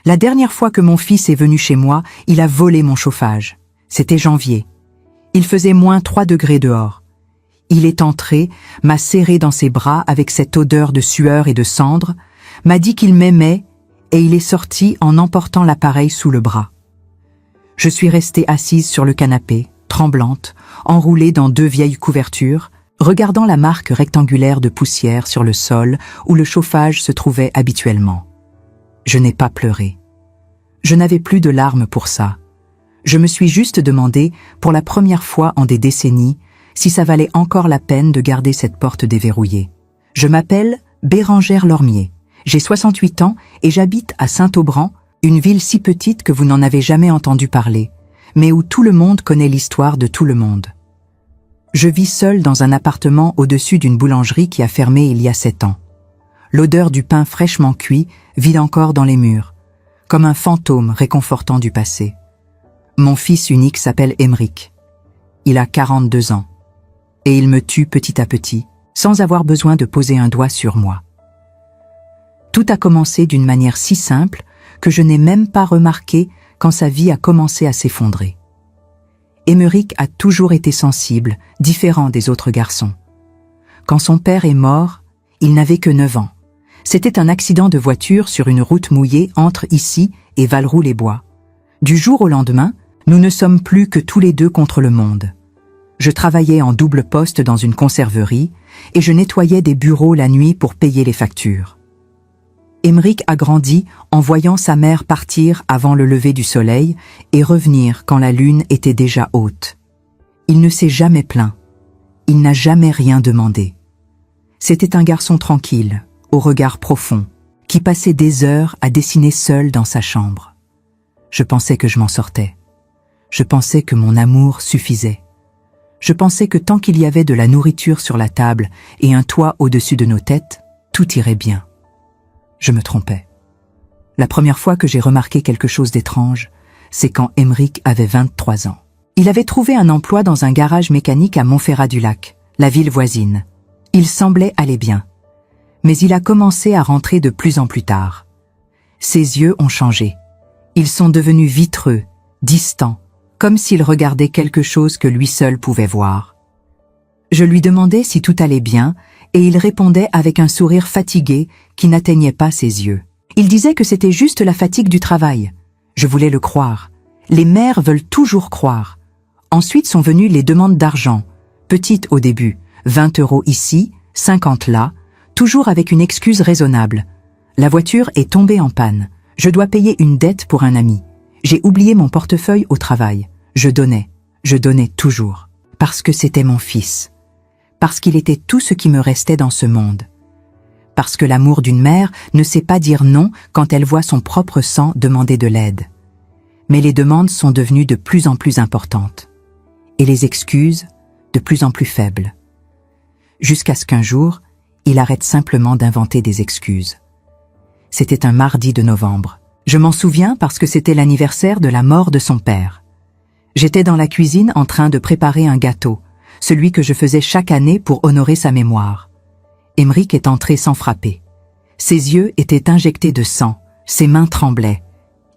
La dernière fois que mon fils est venu chez moi, il a volé mon chauffage. C'était janvier. Il faisait -3 degrés dehors. Il est entré, m'a serré dans ses bras avec cette odeur de sueur et de cendre, m'a dit qu'il m'aimait et il est sorti en emportant l'appareil sous le bras. Je suis restée assise sur le canapé, tremblante, enroulée dans 2 vieilles couvertures, regardant la marque rectangulaire de poussière sur le sol où le chauffage se trouvait habituellement. Je n'ai pas pleuré. Je n'avais plus de larmes pour ça. Je me suis juste demandé, pour la première fois en des décennies, si ça valait encore la peine de garder cette porte déverrouillée. Je m'appelle Bérangère Lormier. J'ai 68 ans et j'habite à Saint-Aubran, une ville si petite que vous n'en avez jamais entendu parler, mais où tout le monde connaît l'histoire de tout le monde. Je vis seule dans un appartement au-dessus d'une boulangerie qui a fermé il y a 7 ans. L'odeur du pain fraîchement cuit vit encore dans les murs, comme un fantôme réconfortant du passé. Mon fils unique s'appelle Émeric. Il a 42 ans. Et il me tue petit à petit, sans avoir besoin de poser un doigt sur moi. Tout a commencé d'une manière si simple que je n'ai même pas remarqué quand sa vie a commencé à s'effondrer. Émeric a toujours été sensible, différent des autres garçons. Quand son père est mort, il n'avait que 9 ans. C'était un accident de voiture sur une route mouillée entre ici et Valroux-les-Bois. Du jour au lendemain, nous ne sommes plus que tous les deux contre le monde. Je travaillais en double poste dans une conserverie et je nettoyais des bureaux la nuit pour payer les factures. Émeric a grandi en voyant sa mère partir avant le lever du soleil et revenir quand la lune était déjà haute. Il ne s'est jamais plaint. Il n'a jamais rien demandé. C'était un garçon tranquille, au regard profond, qui passait des heures à dessiner seul dans sa chambre. Je pensais que je m'en sortais. Je pensais que mon amour suffisait. Je pensais que tant qu'il y avait de la nourriture sur la table et un toit au-dessus de nos têtes, tout irait bien. Je me trompais. La première fois que j'ai remarqué quelque chose d'étrange, c'est quand Émeric avait 23 ans. Il avait trouvé un emploi dans un garage mécanique à Montferrat-du-Lac, la ville voisine. Il semblait aller bien. Mais il a commencé à rentrer de plus en plus tard. Ses yeux ont changé. Ils sont devenus vitreux, distants, comme s'il regardait quelque chose que lui seul pouvait voir. Je lui demandais si tout allait bien, et il répondait avec un sourire fatigué qui n'atteignait pas ses yeux. Il disait que c'était juste la fatigue du travail. Je voulais le croire. Les mères veulent toujours croire. Ensuite sont venues les demandes d'argent, petites au début, 20 € ici, 50 là, toujours avec une excuse raisonnable. La voiture est tombée en panne. Je dois payer une dette pour un ami. J'ai oublié mon portefeuille au travail. Je donnais toujours. Parce que c'était mon fils. Parce qu'il était tout ce qui me restait dans ce monde. Parce que l'amour d'une mère ne sait pas dire non quand elle voit son propre sang demander de l'aide. Mais les demandes sont devenues de plus en plus importantes. Et les excuses, de plus en plus faibles. Jusqu'à ce qu'un jour, il arrête simplement d'inventer des excuses. C'était un mardi de novembre. Je m'en souviens parce que c'était l'anniversaire de la mort de son père. J'étais dans la cuisine en train de préparer un gâteau, celui que je faisais chaque année pour honorer sa mémoire. Émeric est entré sans frapper. Ses yeux étaient injectés de sang, ses mains tremblaient.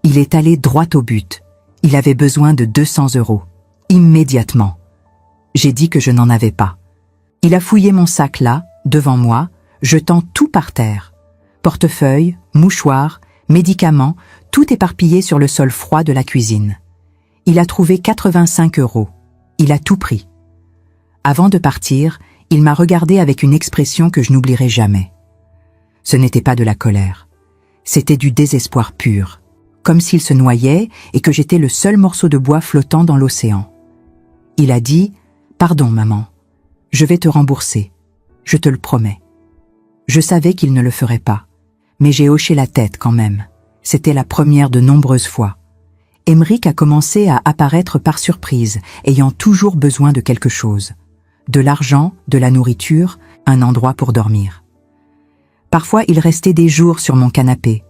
Il est allé droit au but. Il avait besoin de 200 €. Immédiatement. J'ai dit que je n'en avais pas. Il a fouillé mon sac là, devant moi, jetant tout par terre. Portefeuille, mouchoir, médicaments, tout éparpillé sur le sol froid de la cuisine. Il a trouvé 85 €. Il a tout pris. Avant de partir, il m'a regardé avec une expression que je n'oublierai jamais. Ce n'était pas de la colère. C'était du désespoir pur, comme s'il se noyait et que j'étais le seul morceau de bois flottant dans l'océan. Il a dit « Pardon, maman. Je vais te rembourser. Je te le promets. » Je savais qu'il ne le ferait pas, mais j'ai hoché la tête quand même. C'était la première de nombreuses fois. Émeric a commencé à apparaître par surprise, ayant toujours besoin de quelque chose. De l'argent, de la nourriture, un endroit pour dormir. Parfois, il restait des jours sur mon canapé,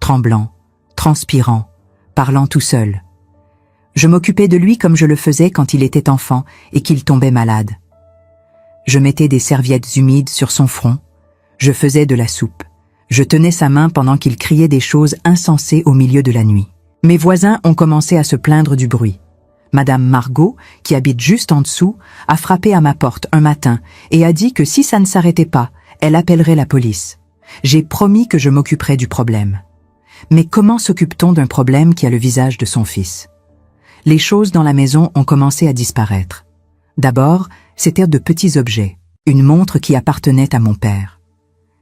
tremblant, transpirant, parlant tout seul. Je m'occupais de lui comme je le faisais quand il était enfant et qu'il tombait malade. Je mettais des serviettes humides sur son front, je faisais de la soupe, Je tenais sa main pendant qu'il criait des choses insensées au milieu de la nuit. Mes voisins ont commencé à se plaindre du bruit. Madame Margot, qui habite juste en dessous, a frappé à ma porte un matin et a dit que si ça ne s'arrêtait pas, elle appellerait la police. J'ai promis que je m'occuperais du problème. Mais comment s'occupe-t-on d'un problème qui a le visage de son fils? Les choses dans la maison ont commencé à disparaître. D'abord, c'étaient de petits objets. Une montre qui appartenait à mon père.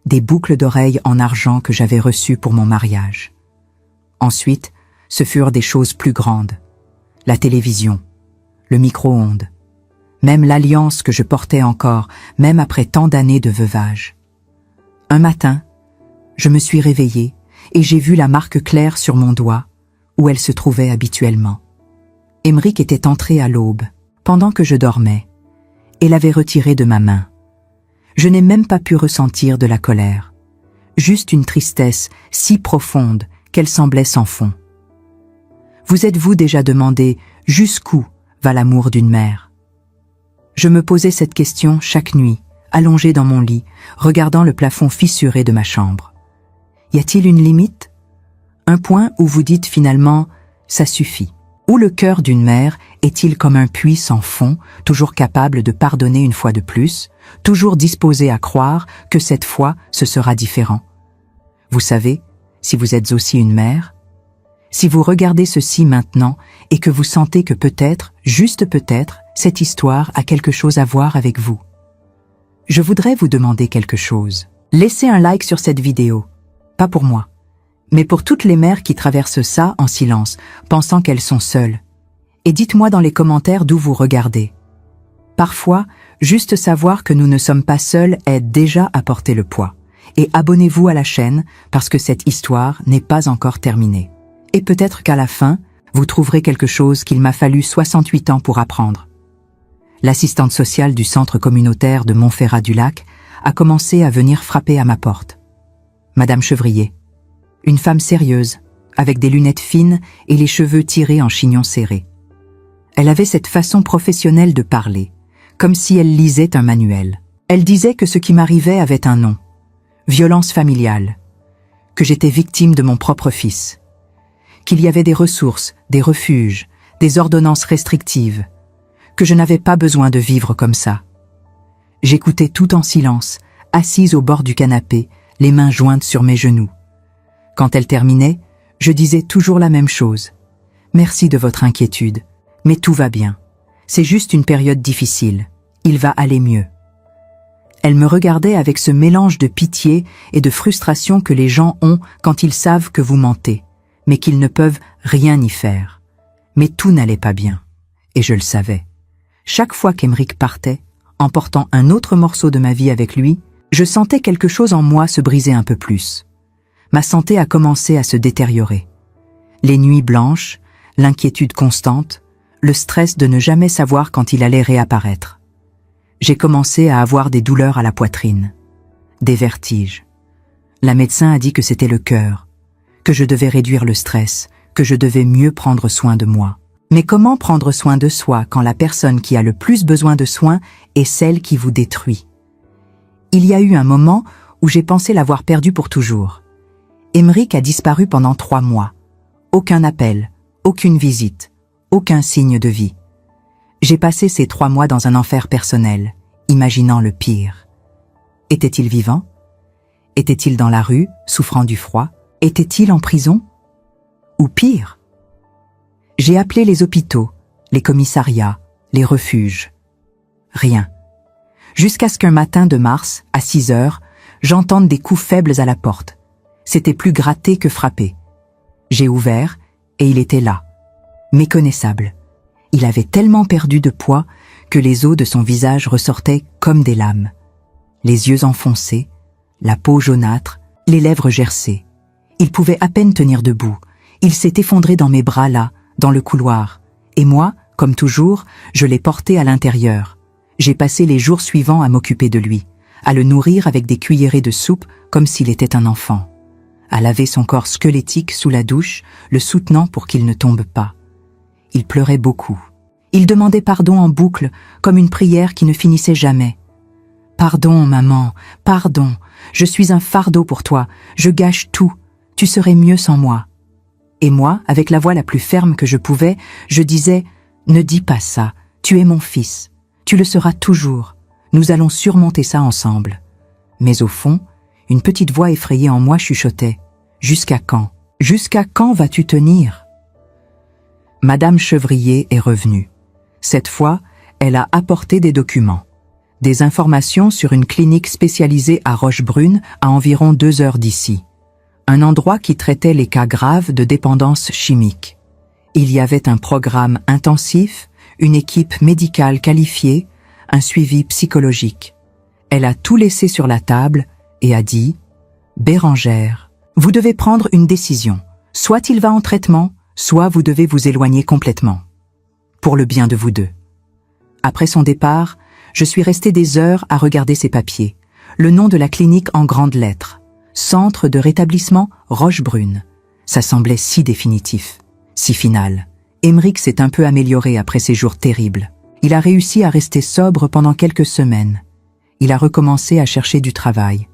Des boucles d'oreilles en argent que j'avais reçues pour mon mariage. Ensuite, ce furent des choses plus grandes. La télévision, le micro-ondes, même l'alliance que je portais encore, même après tant d'années de veuvage. Un matin, je me suis réveillée et j'ai vu la marque claire sur mon doigt, où elle se trouvait habituellement. Emeric était entré à l'aube, pendant que je dormais, et l'avait retiré de ma main. Je n'ai même pas pu ressentir de la colère, juste une tristesse si profonde qu'elle semblait sans fond. Vous êtes-vous déjà demandé jusqu'où va l'amour d'une mère? Je me posais cette question chaque nuit, allongée dans mon lit, regardant le plafond fissuré de ma chambre. Y a-t-il une limite? Un point où vous dites finalement « ça suffit ». Ou le cœur d'une mère est-il comme un puits sans fond, toujours capable de pardonner une fois de plus, toujours disposé à croire que cette fois ce sera différent? Vous savez, si vous êtes aussi une mère, si vous regardez ceci maintenant et que vous sentez que peut-être, juste peut-être, cette histoire a quelque chose à voir avec vous. Je voudrais vous demander quelque chose. Laissez un like sur cette vidéo. Pas pour moi, mais pour toutes les mères qui traversent ça en silence, pensant qu'elles sont seules. Et dites-moi dans les commentaires d'où vous regardez. Parfois, juste savoir que nous ne sommes pas seuls aide déjà à porter le poids. Et abonnez-vous à la chaîne parce que cette histoire n'est pas encore terminée. Et peut-être qu'à la fin, vous trouverez quelque chose qu'il m'a fallu 68 ans pour apprendre. L'assistante sociale du centre communautaire de Montferrat-du-Lac a commencé à venir frapper à ma porte. Madame Chevrier, une femme sérieuse, avec des lunettes fines et les cheveux tirés en chignon serré. Elle avait cette façon professionnelle de parler, comme si elle lisait un manuel. Elle disait que ce qui m'arrivait avait un nom, violence familiale, que j'étais victime de mon propre fils, qu'il y avait des ressources, des refuges, des ordonnances restrictives, que je n'avais pas besoin de vivre comme ça. J'écoutais tout en silence, assise au bord du canapé, les mains jointes sur mes genoux. Quand elle terminait, je disais toujours la même chose. Merci de votre inquiétude, mais tout va bien. C'est juste une période difficile. Il va aller mieux. Elle me regardait avec ce mélange de pitié et de frustration que les gens ont quand ils savent que vous mentez, mais qu'ils ne peuvent rien y faire. Mais tout n'allait pas bien, et je le savais. Chaque fois qu'Emeric partait, emportant un autre morceau de ma vie avec lui, je sentais quelque chose en moi se briser un peu plus. Ma santé a commencé à se détériorer. Les nuits blanches, l'inquiétude constante, le stress de ne jamais savoir quand il allait réapparaître. J'ai commencé à avoir des douleurs à la poitrine, des vertiges. La médecin a dit que c'était le cœur, que je devais réduire le stress, que je devais mieux prendre soin de moi. Mais comment prendre soin de soi quand la personne qui a le plus besoin de soins est celle qui vous détruit? Il y a eu un moment où j'ai pensé l'avoir perdu pour toujours. Emeric a disparu pendant 3 mois. Aucun appel, aucune visite, aucun signe de vie. J'ai passé ces 3 mois dans un enfer personnel, imaginant le pire. Était-il vivant? Était-il dans la rue, souffrant du froid? Était-il en prison? Ou pire? J'ai appelé les hôpitaux, les commissariats, les refuges. Rien. Jusqu'à ce qu'un matin de mars, à 6 heures, j'entende des coups faibles à la porte. C'était plus gratté que frappé. J'ai ouvert, et il était là, méconnaissable. Il avait tellement perdu de poids que les os de son visage ressortaient comme des lames. Les yeux enfoncés, la peau jaunâtre, les lèvres gercées. Il pouvait à peine tenir debout. Il s'est effondré dans mes bras là, dans le couloir. Et moi, comme toujours, je l'ai porté à l'intérieur. J'ai passé les jours suivants à m'occuper de lui, à le nourrir avec des cuillerées de soupe comme s'il était un enfant, à laver son corps squelettique sous la douche, le soutenant pour qu'il ne tombe pas. Il pleurait beaucoup. Il demandait pardon en boucle, comme une prière qui ne finissait jamais. « Pardon, maman, pardon, je suis un fardeau pour toi, je gâche tout, tu serais mieux sans moi. » Et moi, avec la voix la plus ferme que je pouvais, je disais « Ne dis pas ça, tu es mon fils, tu le seras toujours, nous allons surmonter ça ensemble. » Mais au fond, une petite voix effrayée en moi chuchotait « Jusqu'à quand? Jusqu'à quand vas-tu tenir ?» Madame Chevrier est revenue. Cette fois, elle a apporté des documents. Des informations sur une clinique spécialisée à Rochebrune, à environ 2 heures d'ici. Un endroit qui traitait les cas graves de dépendance chimique. Il y avait un programme intensif, une équipe médicale qualifiée, un suivi psychologique. Elle a tout laissé sur la table et a dit « Bérangère, vous devez prendre une décision. Soit il va en traitement, soit vous devez vous éloigner complètement. Pour le bien de vous deux. » Après son départ, je suis restée des heures à regarder ses papiers. Le nom de la clinique en grandes lettres. Centre de rétablissement Rochebrune. Ça semblait si définitif, si final. Aymeric s'est un peu amélioré après ces jours terribles. Il a réussi à rester sobre pendant quelques semaines. Il a recommencé à chercher du travail.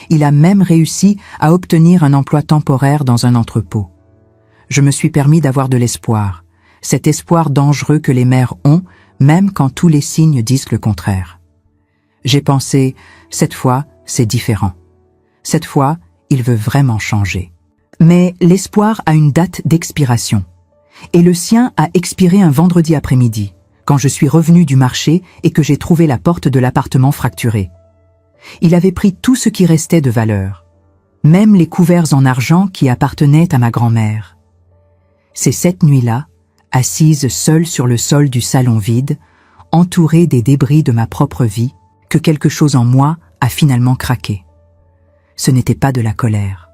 Il a même réussi à obtenir un emploi temporaire dans un entrepôt. Je me suis permis d'avoir de l'espoir. Cet espoir dangereux que les mères ont, même quand tous les signes disent le contraire. J'ai pensé, cette fois, c'est différent. Cette fois, il veut vraiment changer. Mais l'espoir a une date d'expiration. Et le sien a expiré un vendredi après-midi, quand je suis revenue du marché et que j'ai trouvé la porte de l'appartement fracturée. Il avait pris tout ce qui restait de valeur, même les couverts en argent qui appartenaient à ma grand-mère. C'est cette nuit-là, assise seule sur le sol du salon vide, entourée des débris de ma propre vie, que quelque chose en moi a finalement craqué. Ce n'était pas de la colère.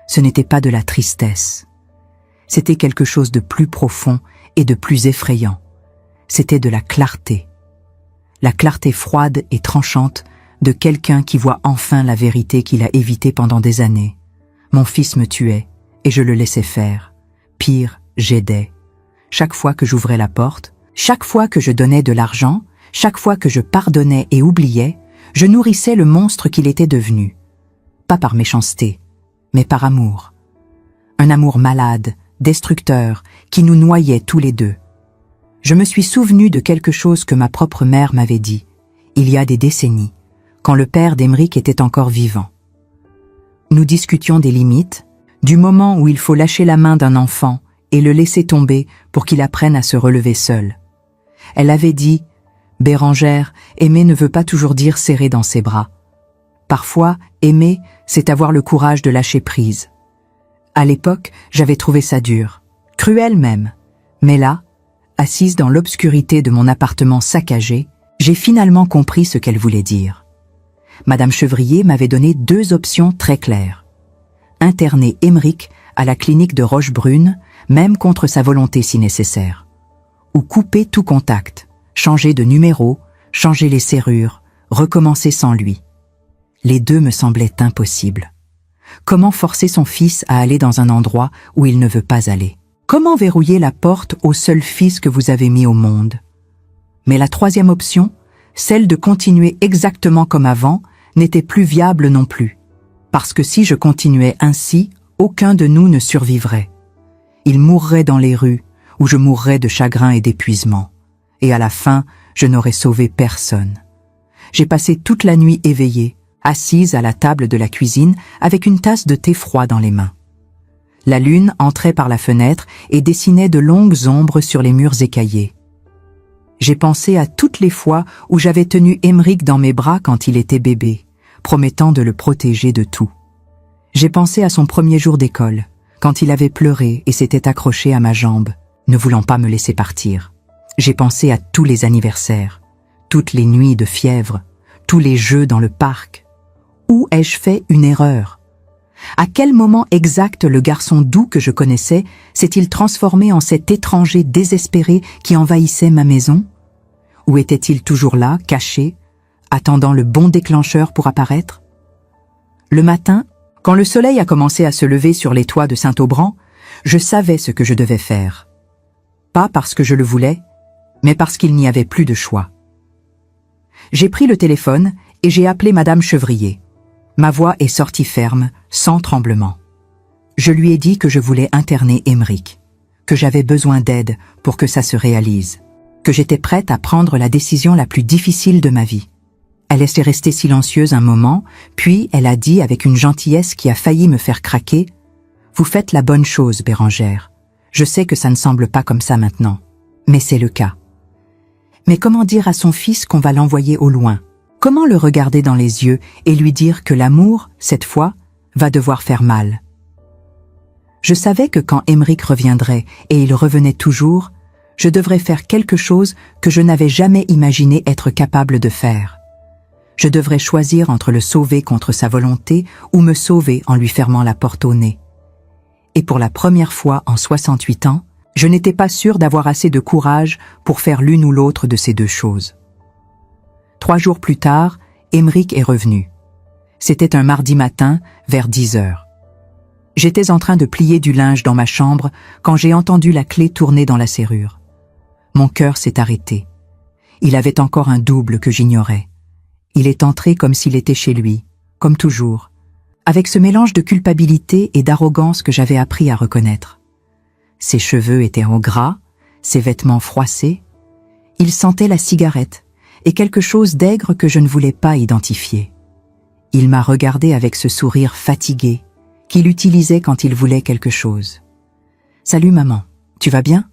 Ce n'était pas de la tristesse. C'était quelque chose de plus profond et de plus effrayant. C'était de la clarté. La clarté froide et tranchante de quelqu'un qui voit enfin la vérité qu'il a évitée pendant des années. Mon fils me tuait et je le laissais faire. Pire, j'aidais. Chaque fois que j'ouvrais la porte, chaque fois que je donnais de l'argent, chaque fois que je pardonnais et oubliais, je nourrissais le monstre qu'il était devenu. Pas par méchanceté, mais par amour. Un amour malade, destructeur, qui nous noyait tous les deux. Je me suis souvenu de quelque chose que ma propre mère m'avait dit, il y a des décennies, quand le père d'Aymeric était encore vivant. Nous discutions des limites, du moment où il faut lâcher la main d'un enfant et le laisser tomber pour qu'il apprenne à se relever seul. Elle avait dit « Bérangère, aimer ne veut pas toujours dire serrer dans ses bras. Parfois, aimer, c'est avoir le courage de lâcher prise. » À l'époque, j'avais trouvé ça dur, cruel même. Mais là, assise dans l'obscurité de mon appartement saccagé, j'ai finalement compris ce qu'elle voulait dire. Madame Chevrier m'avait donné 2 options très claires. Interner Aymeric à la clinique de Rochebrune, même contre sa volonté si nécessaire. Ou couper tout contact, changer de numéro, changer les serrures, recommencer sans lui. Les deux me semblaient impossibles. Comment forcer son fils à aller dans un endroit où il ne veut pas aller? Comment verrouiller la porte au seul fils que vous avez mis au monde? Mais la 3e option, celle de continuer exactement comme avant, n'était plus viable non plus. Parce que si je continuais ainsi, aucun de nous ne survivrait. Il mourrait dans les rues, ou je mourrais de chagrin et d'épuisement. Et à la fin, je n'aurais sauvé personne. J'ai passé toute la nuit éveillée, assise à la table de la cuisine avec une tasse de thé froid dans les mains. La lune entrait par la fenêtre et dessinait de longues ombres sur les murs écaillés. J'ai pensé à toutes les fois où j'avais tenu Aymeric dans mes bras quand il était bébé, promettant de le protéger de tout. J'ai pensé à son premier jour d'école, quand il avait pleuré et s'était accroché à ma jambe, ne voulant pas me laisser partir. J'ai pensé à tous les anniversaires, toutes les nuits de fièvre, tous les jeux dans le parc. Où ai-je fait une erreur? À quel moment exact le garçon doux que je connaissais s'est-il transformé en cet étranger désespéré qui envahissait ma maison? Ou était-il toujours là, caché, attendant le bon déclencheur pour apparaître? Le matin, quand le soleil a commencé à se lever sur les toits de Saint-Aubran, je savais ce que je devais faire. Pas parce que je le voulais, mais parce qu'il n'y avait plus de choix. J'ai pris le téléphone et j'ai appelé Madame Chevrier. Ma voix est sortie ferme, sans tremblement. Je lui ai dit que je voulais interner Aymeric, que j'avais besoin d'aide pour que ça se réalise, que j'étais prête à prendre la décision la plus difficile de ma vie. Elle est restée silencieuse un moment, puis elle a dit avec une gentillesse qui a failli me faire craquer « Vous faites la bonne chose, Bérangère. Je sais que ça ne semble pas comme ça maintenant, mais c'est le cas. » Mais comment dire à son fils qu'on va l'envoyer au loin? Comment le regarder dans les yeux et lui dire que l'amour, cette fois, va devoir faire mal? Je savais que quand Aymeric reviendrait, et il revenait toujours, je devrais faire quelque chose que je n'avais jamais imaginé être capable de faire. Je devrais choisir entre le sauver contre sa volonté ou me sauver en lui fermant la porte au nez. Et pour la première fois en 68 ans, je n'étais pas sûre d'avoir assez de courage pour faire l'une ou l'autre de ces deux choses. 3 jours plus tard, Aymeric est revenu. C'était un mardi matin, vers 10 heures. J'étais en train de plier du linge dans ma chambre quand j'ai entendu la clé tourner dans la serrure. Mon cœur s'est arrêté. Il avait encore un double que j'ignorais. Il est entré comme s'il était chez lui, comme toujours, avec ce mélange de culpabilité et d'arrogance que j'avais appris à reconnaître. Ses cheveux étaient en gras, ses vêtements froissés. Il sentait la cigarette et quelque chose d'aigre que je ne voulais pas identifier. Il m'a regardé avec ce sourire fatigué qu'il utilisait quand il voulait quelque chose. « Salut maman, tu vas bien ?»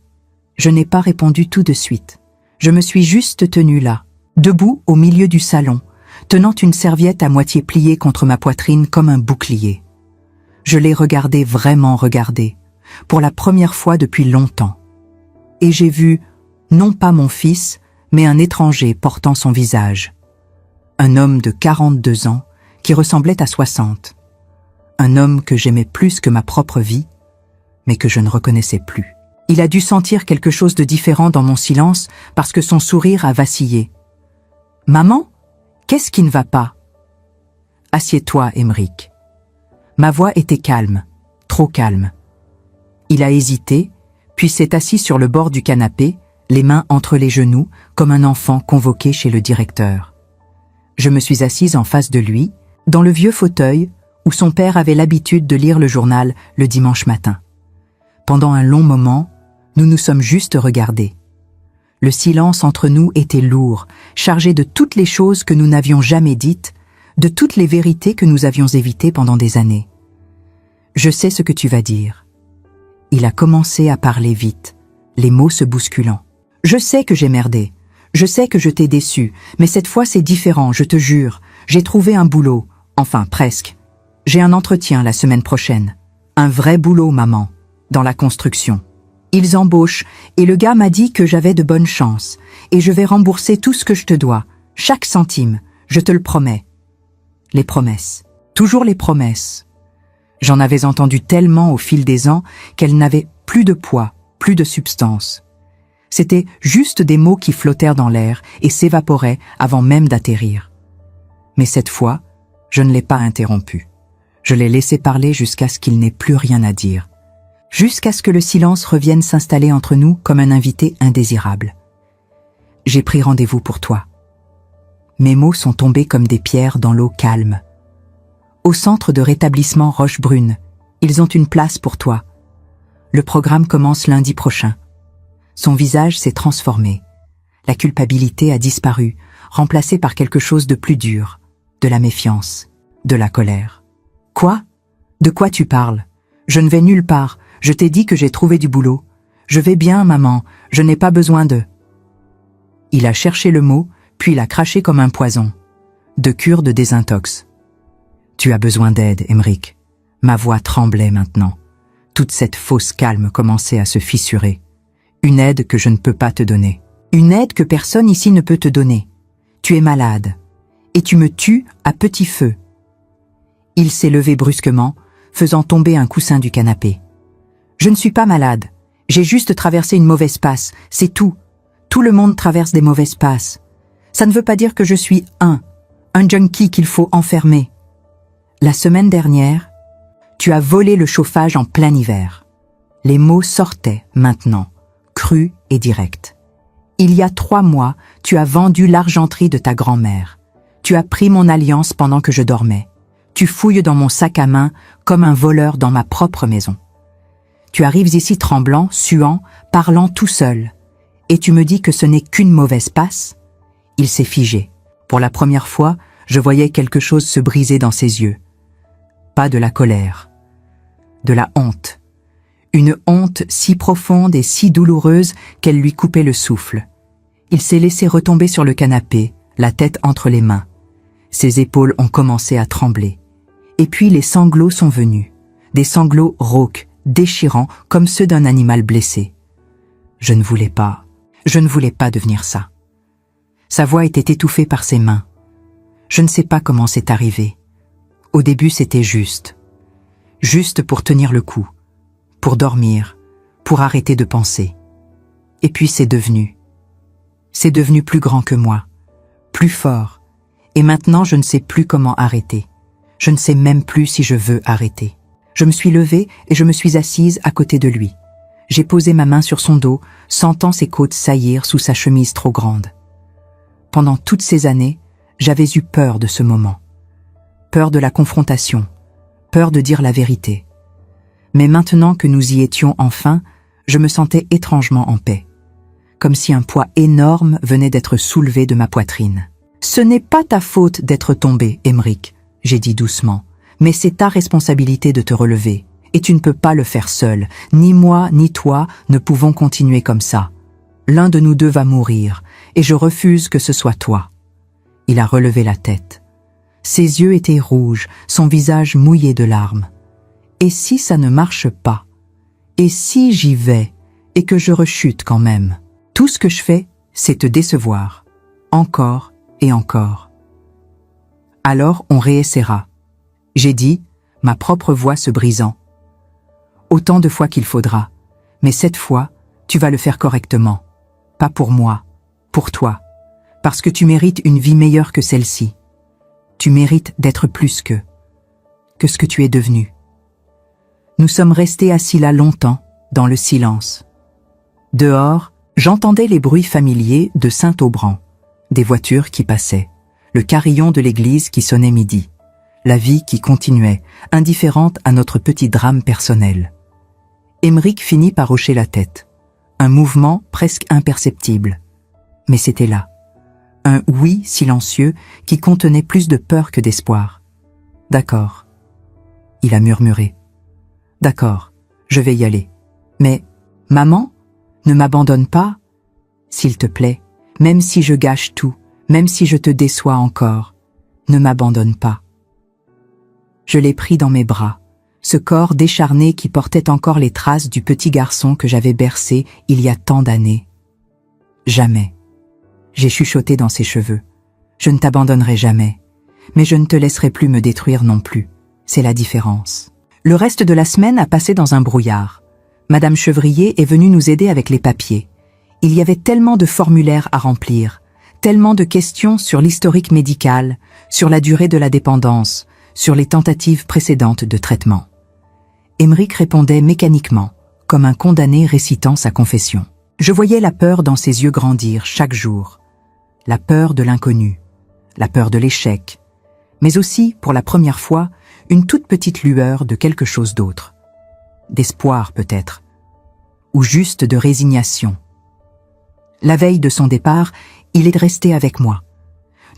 Je n'ai pas répondu tout de suite. Je me suis juste tenue là, debout au milieu du salon, tenant une serviette à moitié pliée contre ma poitrine comme un bouclier. Je l'ai regardé, vraiment regardé, pour la première fois depuis longtemps. Et j'ai vu, non pas mon fils, mais un étranger portant son visage. Un homme de 42 ans qui ressemblait à 60. Un homme que j'aimais plus que ma propre vie, mais que je ne reconnaissais plus. Il a dû sentir quelque chose de différent dans mon silence parce que son sourire a vacillé. « Maman, qu'est-ce qui ne va pas ?»« Assieds-toi, Aymeric. » Ma voix était calme, trop calme. Il a hésité, puis s'est assis sur le bord du canapé, les mains entre les genoux, comme un enfant convoqué chez le directeur. Je me suis assise en face de lui, dans le vieux fauteuil où son père avait l'habitude de lire le journal le dimanche matin. Pendant un long moment, nous nous sommes juste regardés. Le silence entre nous était lourd, chargé de toutes les choses que nous n'avions jamais dites, de toutes les vérités que nous avions évitées pendant des années. « Je sais ce que tu vas dire. » Il a commencé à parler vite, les mots se bousculant. « Je sais que j'ai merdé. Je sais que je t'ai déçu, mais cette fois c'est différent, je te jure. J'ai trouvé un boulot. Enfin, presque. J'ai un entretien la semaine prochaine. Un vrai boulot, maman. Dans la construction. Ils embauchent, et le gars m'a dit que j'avais de bonnes chances, et je vais rembourser tout ce que je te dois, chaque centime, je te le promets. » Les promesses. Toujours les promesses. J'en avais entendu tellement au fil des ans qu'elles n'avaient plus de poids, plus de substance. C'étaient juste des mots qui flottèrent dans l'air et s'évaporaient avant même d'atterrir. Mais cette fois, je ne l'ai pas interrompu. Je l'ai laissé parler jusqu'à ce qu'il n'ait plus rien à dire. Jusqu'à ce que le silence revienne s'installer entre nous comme un invité indésirable. J'ai pris rendez-vous pour toi. Mes mots sont tombés comme des pierres dans l'eau calme. Au centre de rétablissement Rochebrune, ils ont une place pour toi. Le programme commence lundi prochain. Son visage s'est transformé. La culpabilité a disparu, remplacée par quelque chose de plus dur, de la méfiance, de la colère. « Quoi ? De quoi tu parles ? Je ne vais nulle part. Je t'ai dit que j'ai trouvé du boulot. Je vais bien, maman. Je n'ai pas besoin de... » Il a cherché le mot, puis l'a craché comme un poison. De cure de désintox. « Tu as besoin d'aide, Aymeric. » Ma voix tremblait maintenant. Toute cette fausse calme commençait à se fissurer. Une aide que je ne peux pas te donner. Une aide que personne ici ne peut te donner. Tu es malade. Et tu me tues à petit feu. Il s'est levé brusquement, faisant tomber un coussin du canapé. Je ne suis pas malade. J'ai juste traversé une mauvaise passe, c'est tout. Tout le monde traverse des mauvaises passes. Ça ne veut pas dire que je suis un junkie qu'il faut enfermer. La semaine dernière, tu as volé le chauffage en plein hiver. Les mots sortaient maintenant, crus et directs. Il y a 3 mois, tu as vendu l'argenterie de ta grand-mère. Tu as pris mon alliance pendant que je dormais. Tu fouilles dans mon sac à main comme un voleur dans ma propre maison. Tu arrives ici tremblant, suant, parlant tout seul. Et tu me dis que ce n'est qu'une mauvaise passe? Il s'est figé. Pour la première fois, je voyais quelque chose se briser dans ses yeux. Pas de la colère. De la honte. Une honte si profonde et si douloureuse qu'elle lui coupait le souffle. Il s'est laissé retomber sur le canapé, la tête entre les mains. Ses épaules ont commencé à trembler. Et puis les sanglots sont venus. Des sanglots rauques, déchirants, comme ceux d'un animal blessé. Je ne voulais pas devenir ça. Sa voix était étouffée par ses mains. Je ne sais pas comment c'est arrivé. Au début, c'était juste. Juste pour tenir le coup, pour dormir, pour arrêter de penser. Et puis c'est devenu plus grand que moi, plus fort. Et maintenant, je ne sais plus comment arrêter. Je ne sais même plus si je veux arrêter. Je me suis levée et je me suis assise à côté de lui. J'ai posé ma main sur son dos, sentant ses côtes saillir sous sa chemise trop grande. Pendant toutes ces années, j'avais eu peur de ce moment. Peur de la confrontation, peur de dire la vérité. Mais maintenant que nous y étions enfin, je me sentais étrangement en paix. Comme si un poids énorme venait d'être soulevé de ma poitrine. « Ce n'est pas ta faute d'être tombé, Aymeric », j'ai dit doucement, « mais c'est ta responsabilité de te relever. Et tu ne peux pas le faire seul. Ni moi, ni toi ne pouvons continuer comme ça. L'un de nous deux va mourir, et je refuse que ce soit toi. » Il a relevé la tête. Ses yeux étaient rouges, son visage mouillé de larmes. « Et si ça ne marche pas? Et si j'y vais, et que je rechute quand même? Tout ce que je fais, c'est te décevoir. Encore et encore. » Alors on réessaiera. J'ai dit, ma propre voix se brisant. Autant de fois qu'il faudra, mais cette fois, tu vas le faire correctement. Pas pour moi, pour toi, parce que tu mérites une vie meilleure que celle-ci. Tu mérites d'être plus que ce que tu es devenu. Nous sommes restés assis là longtemps, dans le silence. Dehors, j'entendais les bruits familiers de Saint-Aubran, des voitures qui passaient, le carillon de l'église qui sonnait midi, la vie qui continuait, indifférente à notre petit drame personnel. Aymeric finit par hocher la tête, un mouvement presque imperceptible. Mais c'était là, un oui silencieux qui contenait plus de peur que d'espoir. « D'accord. » Il a murmuré. « D'accord, je vais y aller. Mais, maman, ne m'abandonne pas, s'il te plaît, même si je gâche tout, même si je te déçois encore, ne m'abandonne pas. » Je l'ai pris dans mes bras, ce corps décharné qui portait encore les traces du petit garçon que j'avais bercé il y a tant d'années. « Jamais. » J'ai chuchoté dans ses cheveux. « Je ne t'abandonnerai jamais, mais je ne te laisserai plus me détruire non plus. C'est la différence. » Le reste de la semaine a passé dans un brouillard. Madame Chevrier est venue nous aider avec les papiers. Il y avait tellement de formulaires à remplir, tellement de questions sur l'historique médical, sur la durée de la dépendance, sur les tentatives précédentes de traitement. Aymeric répondait mécaniquement, comme un condamné récitant sa confession. Je voyais la peur dans ses yeux grandir chaque jour. La peur de l'inconnu, la peur de l'échec, mais aussi, pour la première fois, une toute petite lueur de quelque chose d'autre. D'espoir peut-être, ou juste de résignation. La veille de son départ, il est resté avec moi.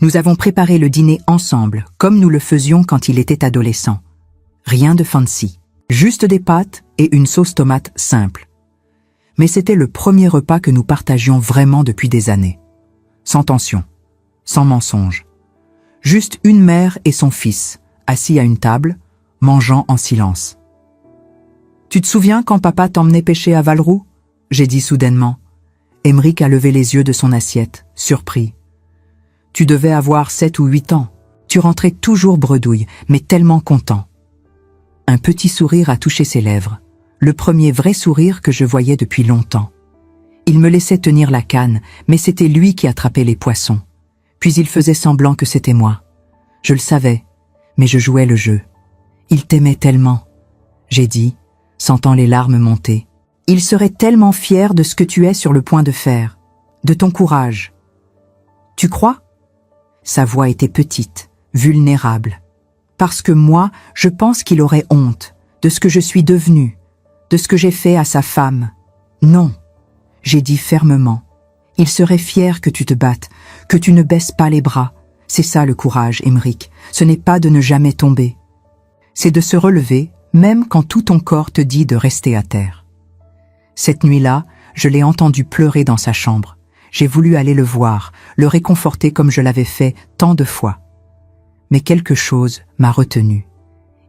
Nous avons préparé le dîner ensemble, comme nous le faisions quand il était adolescent. Rien de fancy, juste des pâtes et une sauce tomate simple. Mais c'était le premier repas que nous partagions vraiment depuis des années. Sans tension, sans mensonge. Juste une mère et son fils, assis à une table, mangeant en silence. « Tu te souviens quand papa t'emmenait pêcher à Valroux ?» j'ai dit soudainement. Aymeric a levé les yeux de son assiette, surpris. « Tu devais avoir 7 ou 8 ans. Tu rentrais toujours bredouille, mais tellement content. » Un petit sourire a touché ses lèvres, le premier vrai sourire que je voyais depuis longtemps. Il me laissait tenir la canne, mais c'était lui qui attrapait les poissons. Puis il faisait semblant que c'était moi. Je le savais, mais je jouais le jeu. Il t'aimait tellement, j'ai dit, sentant les larmes monter. Il serait tellement fier de ce que tu es sur le point de faire, de ton courage. Tu crois? Sa voix était petite, vulnérable. Parce que moi, je pense qu'il aurait honte de ce que je suis devenue, de ce que j'ai fait à sa femme. Non, j'ai dit fermement. Il serait fier que tu te battes, que tu ne baisses pas les bras. C'est ça le courage, Aymeric. Ce n'est pas de ne jamais tomber. C'est de se relever, même quand tout ton corps te dit de rester à terre. Cette nuit-là, je l'ai entendu pleurer dans sa chambre. J'ai voulu aller le voir, le réconforter comme je l'avais fait tant de fois. Mais quelque chose m'a retenu.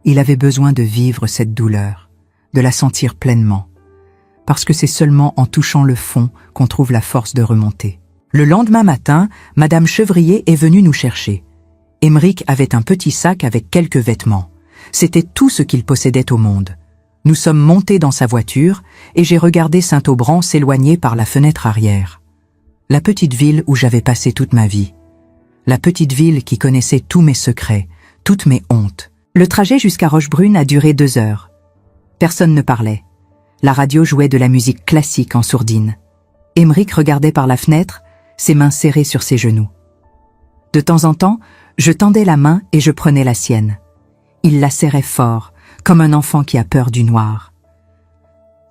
Il avait besoin de vivre cette douleur, de la sentir pleinement. Parce que c'est seulement en touchant le fond qu'on trouve la force de remonter. Le lendemain matin, Madame Chevrier est venue nous chercher. Aymeric avait un petit sac avec quelques vêtements. C'était tout ce qu'il possédait au monde. Nous sommes montés dans sa voiture et j'ai regardé Saint-Aubran s'éloigner par la fenêtre arrière. La petite ville où j'avais passé toute ma vie. La petite ville qui connaissait tous mes secrets, toutes mes hontes. Le trajet jusqu'à Rochebrune a duré 2 heures. Personne ne parlait. La radio jouait de la musique classique en sourdine. Aymeric regardait par la fenêtre, ses mains serrées sur ses genoux. De temps en temps, je tendais la main et je prenais la sienne. Il la serrait fort, comme un enfant qui a peur du noir.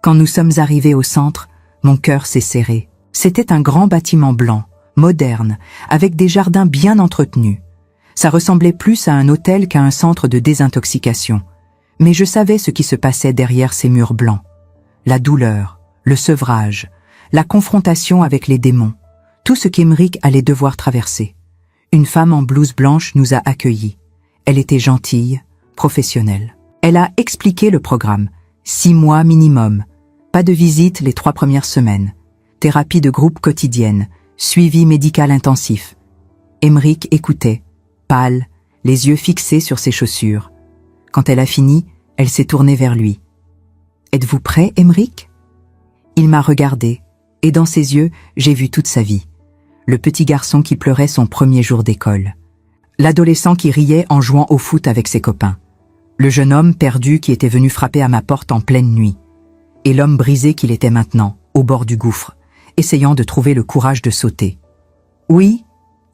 Quand nous sommes arrivés au centre, mon cœur s'est serré. C'était un grand bâtiment blanc, moderne, avec des jardins bien entretenus. Ça ressemblait plus à un hôtel qu'à un centre de désintoxication. Mais je savais ce qui se passait derrière ces murs blancs. La douleur, le sevrage, la confrontation avec les démons, tout ce qu'Aymeric allait devoir traverser. Une femme en blouse blanche nous a accueillis. Elle était gentille, professionnelle. Elle a expliqué le programme. 6 mois minimum. Pas de visite les 3 premières semaines. Thérapie de groupe quotidienne. Suivi médical intensif. Aymeric écoutait, pâle, les yeux fixés sur ses chaussures. Quand elle a fini, elle s'est tournée vers lui. « Êtes-vous prêt, Aymeric ?» Il m'a regardé, et dans ses yeux, j'ai vu toute sa vie. Le petit garçon qui pleurait son premier jour d'école. L'adolescent qui riait en jouant au foot avec ses copains. Le jeune homme perdu qui était venu frapper à ma porte en pleine nuit. Et l'homme brisé qu'il était maintenant, au bord du gouffre, essayant de trouver le courage de sauter. « Oui, »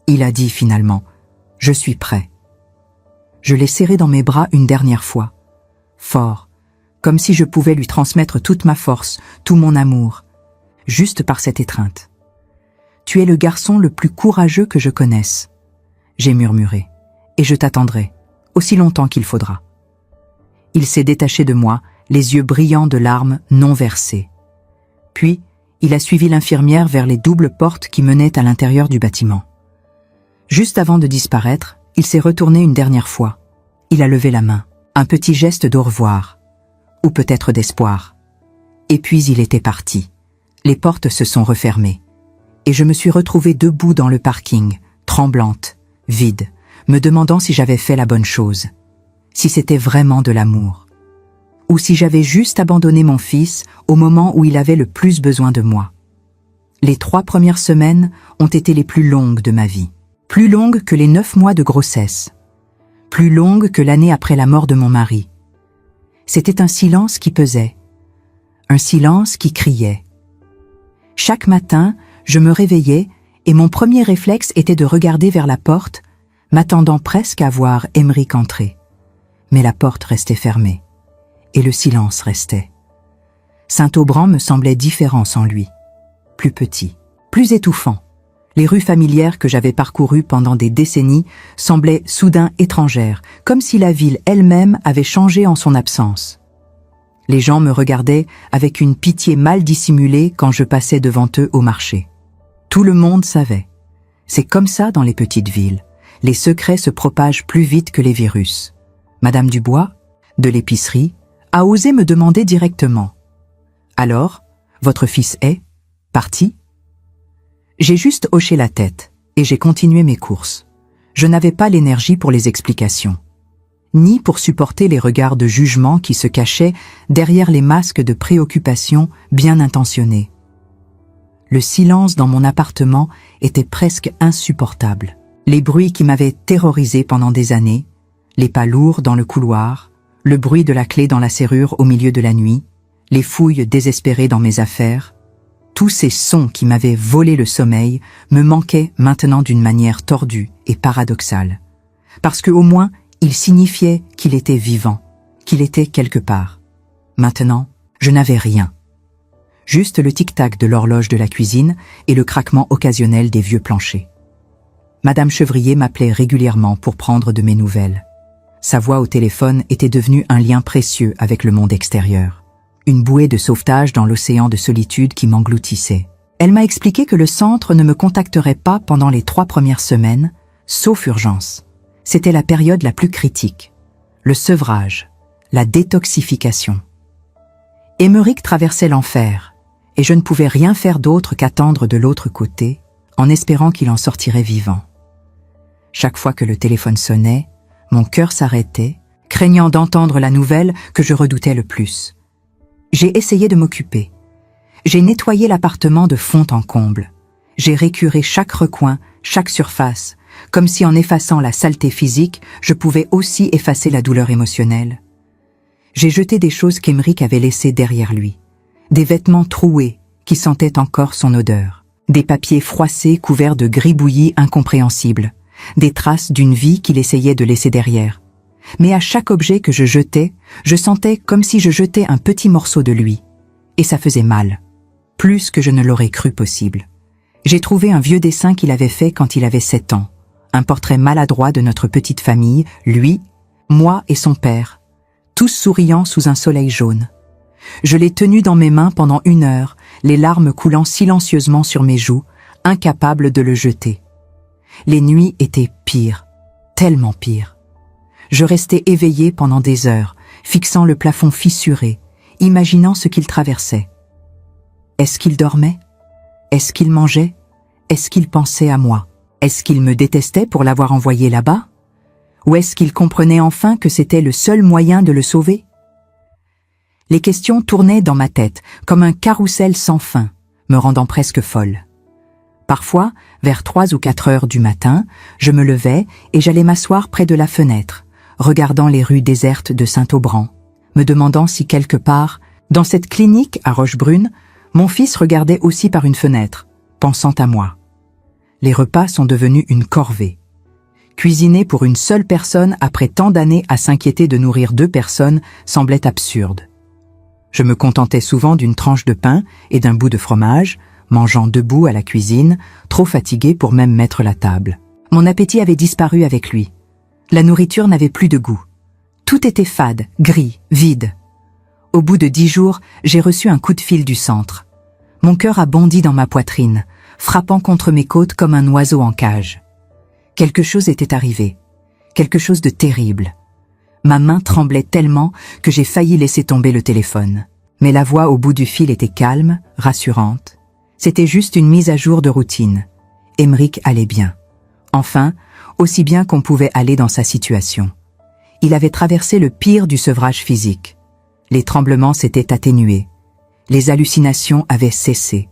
il a dit finalement, « je suis prêt. » Je l'ai serré dans mes bras une dernière fois. Fort, comme si je pouvais lui transmettre toute ma force, tout mon amour, juste par cette étreinte. « Tu es le garçon le plus courageux que je connaisse. » J'ai murmuré, « et je t'attendrai, aussi longtemps qu'il faudra. » Il s'est détaché de moi, les yeux brillants de larmes non versées. Puis, il a suivi l'infirmière vers les doubles portes qui menaient à l'intérieur du bâtiment. Juste avant de disparaître, il s'est retourné une dernière fois. Il a levé la main, un petit geste d'au revoir, ou peut-être d'espoir. Et puis il était parti. Les portes se sont refermées. Et je me suis retrouvée debout dans le parking, tremblante, vide, me demandant si j'avais fait la bonne chose, si c'était vraiment de l'amour, ou si j'avais juste abandonné mon fils au moment où il avait le plus besoin de moi. Les 3 premières semaines ont été les plus longues de ma vie, plus longues que les 9 mois de grossesse, plus longues que l'année après la mort de mon mari. C'était un silence qui pesait, un silence qui criait. Chaque matin, je me réveillais et mon premier réflexe était de regarder vers la porte, m'attendant presque à voir Aymeric entrer. Mais la porte restait fermée, et le silence restait. Saint-Aubran me semblait différent sans lui, plus petit, plus étouffant. Les rues familières que j'avais parcourues pendant des décennies semblaient soudain étrangères, comme si la ville elle-même avait changé en son absence. Les gens me regardaient avec une pitié mal dissimulée quand je passais devant eux au marché. Tout le monde savait. C'est comme ça dans les petites villes. Les secrets se propagent plus vite que les virus. Madame Dubois, de l'épicerie, a osé me demander directement. « Alors, votre fils est parti ?» J'ai juste hoché la tête et j'ai continué mes courses. Je n'avais pas l'énergie pour les explications, ni pour supporter les regards de jugement qui se cachaient derrière les masques de préoccupation bien intentionnés. Le silence dans mon appartement était presque insupportable. Les bruits qui m'avaient terrorisé pendant des années, les pas lourds dans le couloir, le bruit de la clé dans la serrure au milieu de la nuit, les fouilles désespérées dans mes affaires, Tous ces sons qui m'avaient volé le sommeil me manquaient maintenant d'une manière tordue et paradoxale. Parce que au moins, ils signifiaient qu'il était vivant, qu'il était quelque part. Maintenant, je n'avais rien. Juste le tic-tac de l'horloge de la cuisine et le craquement occasionnel des vieux planchers. Madame Chevrier m'appelait régulièrement pour prendre de mes nouvelles. Sa voix au téléphone était devenue un lien précieux avec le monde extérieur. Une bouée de sauvetage dans l'océan de solitude qui m'engloutissait. Elle m'a expliqué que le centre ne me contacterait pas pendant les 3 premières semaines, sauf urgence. C'était la période la plus critique. Le sevrage, la détoxification. Émeric traversait l'enfer, et je ne pouvais rien faire d'autre qu'attendre de l'autre côté, en espérant qu'il en sortirait vivant. Chaque fois que le téléphone sonnait, mon cœur s'arrêtait, craignant d'entendre la nouvelle que je redoutais le plus. J'ai essayé de m'occuper. J'ai nettoyé l'appartement de fond en comble. J'ai récuré chaque recoin, chaque surface, comme si en effaçant la saleté physique, je pouvais aussi effacer la douleur émotionnelle. J'ai jeté des choses qu'Émeric avait laissées derrière lui. Des vêtements troués qui sentaient encore son odeur. Des papiers froissés couverts de gribouillis incompréhensibles. Des traces d'une vie qu'il essayait de laisser derrière. Mais à chaque objet que je jetais, je sentais comme si je jetais un petit morceau de lui. Et ça faisait mal. Plus que je ne l'aurais cru possible. J'ai trouvé un vieux dessin qu'il avait fait quand il avait 7 ans. Un portrait maladroit de notre petite famille, lui, moi et son père. Tous souriants sous un soleil jaune. Je l'ai tenu dans mes mains pendant 1 heure, les larmes coulant silencieusement sur mes joues, incapable de le jeter. Les nuits étaient pires, tellement pires. Je restais éveillé pendant des heures, fixant le plafond fissuré, imaginant ce qu'il traversait. Est-ce qu'il dormait? Est-ce qu'il mangeait? Est-ce qu'il pensait à moi? Est-ce qu'il me détestait pour l'avoir envoyé là-bas? Ou est-ce qu'il comprenait enfin que c'était le seul moyen de le sauver? Les questions tournaient dans ma tête, comme un carrousel sans fin, me rendant presque folle. Parfois, vers 3 ou 4 heures du matin, je me levais et j'allais m'asseoir près de la fenêtre, regardant les rues désertes de Saint-Aubran, me demandant si quelque part, dans cette clinique à Rochebrune, mon fils regardait aussi par une fenêtre, pensant à moi. Les repas sont devenus une corvée. Cuisiner pour une seule personne après tant d'années à s'inquiéter de nourrir 2 personnes semblait absurde. Je me contentais souvent d'une tranche de pain et d'un bout de fromage, mangeant debout à la cuisine, trop fatigué pour même mettre la table. Mon appétit avait disparu avec lui. La nourriture n'avait plus de goût. Tout était fade, gris, vide. Au bout de 10 jours, j'ai reçu un coup de fil du centre. Mon cœur a bondi dans ma poitrine, frappant contre mes côtes comme un oiseau en cage. Quelque chose était arrivé, quelque chose de terrible. Ma main tremblait tellement que j'ai failli laisser tomber le téléphone. Mais la voix au bout du fil était calme, rassurante. C'était juste une mise à jour de routine. Émeric allait bien. Enfin, aussi bien qu'on pouvait aller dans sa situation. Il avait traversé le pire du sevrage physique. Les tremblements s'étaient atténués. Les hallucinations avaient cessé.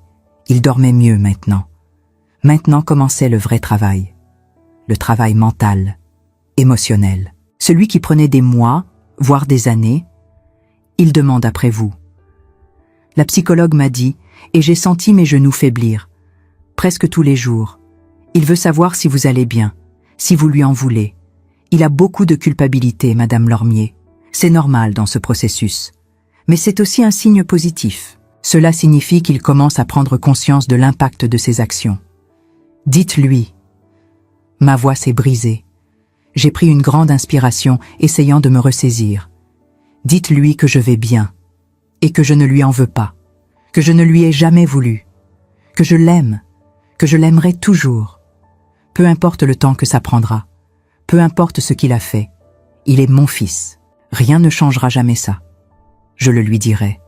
Il dormait mieux maintenant. Maintenant commençait le vrai travail. Le travail mental, émotionnel. Celui qui prenait des mois, voire des années. Il demande après vous. La psychologue m'a dit, et j'ai senti mes genoux faiblir. Presque tous les jours. Il veut savoir si vous allez bien, si vous lui en voulez. Il a beaucoup de culpabilité, Madame Lormier. C'est normal dans ce processus. Mais c'est aussi un signe positif. Cela signifie qu'il commence à prendre conscience de l'impact de ses actions. Dites-lui. Ma voix s'est brisée. J'ai pris une grande inspiration, essayant de me ressaisir. Dites-lui que je vais bien, et que je ne lui en veux pas, que je ne lui ai jamais voulu, que je l'aime, que je l'aimerai toujours. Peu importe le temps que ça prendra, peu importe ce qu'il a fait, il est mon fils. Rien ne changera jamais ça. Je le lui dirai.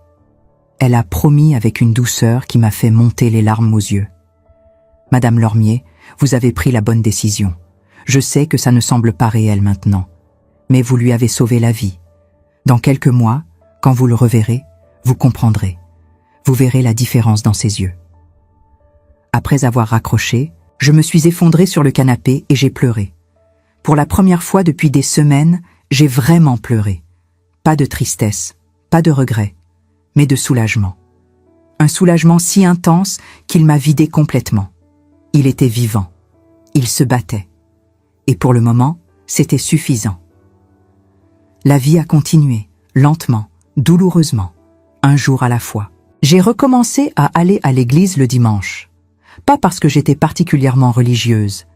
Elle a promis avec une douceur qui m'a fait monter les larmes aux yeux. Madame Lormier, vous avez pris la bonne décision. Je sais que ça ne semble pas réel maintenant, mais vous lui avez sauvé la vie. Dans quelques mois, quand vous le reverrez, vous comprendrez. Vous verrez la différence dans ses yeux. Après avoir raccroché, je me suis effondré sur le canapé et j'ai pleuré. Pour la première fois depuis des semaines, j'ai vraiment pleuré. Pas de tristesse, pas de regret, mais de soulagement. un soulagement si intense qu'il m'a vidé complètement. Il était vivant. Il se battait. Et pour le moment, c'était suffisant. La vie a continué, lentement, douloureusement, un jour à la fois. J'ai recommencé à aller à l'église le dimanche. Pas parce que j'étais particulièrement religieuse,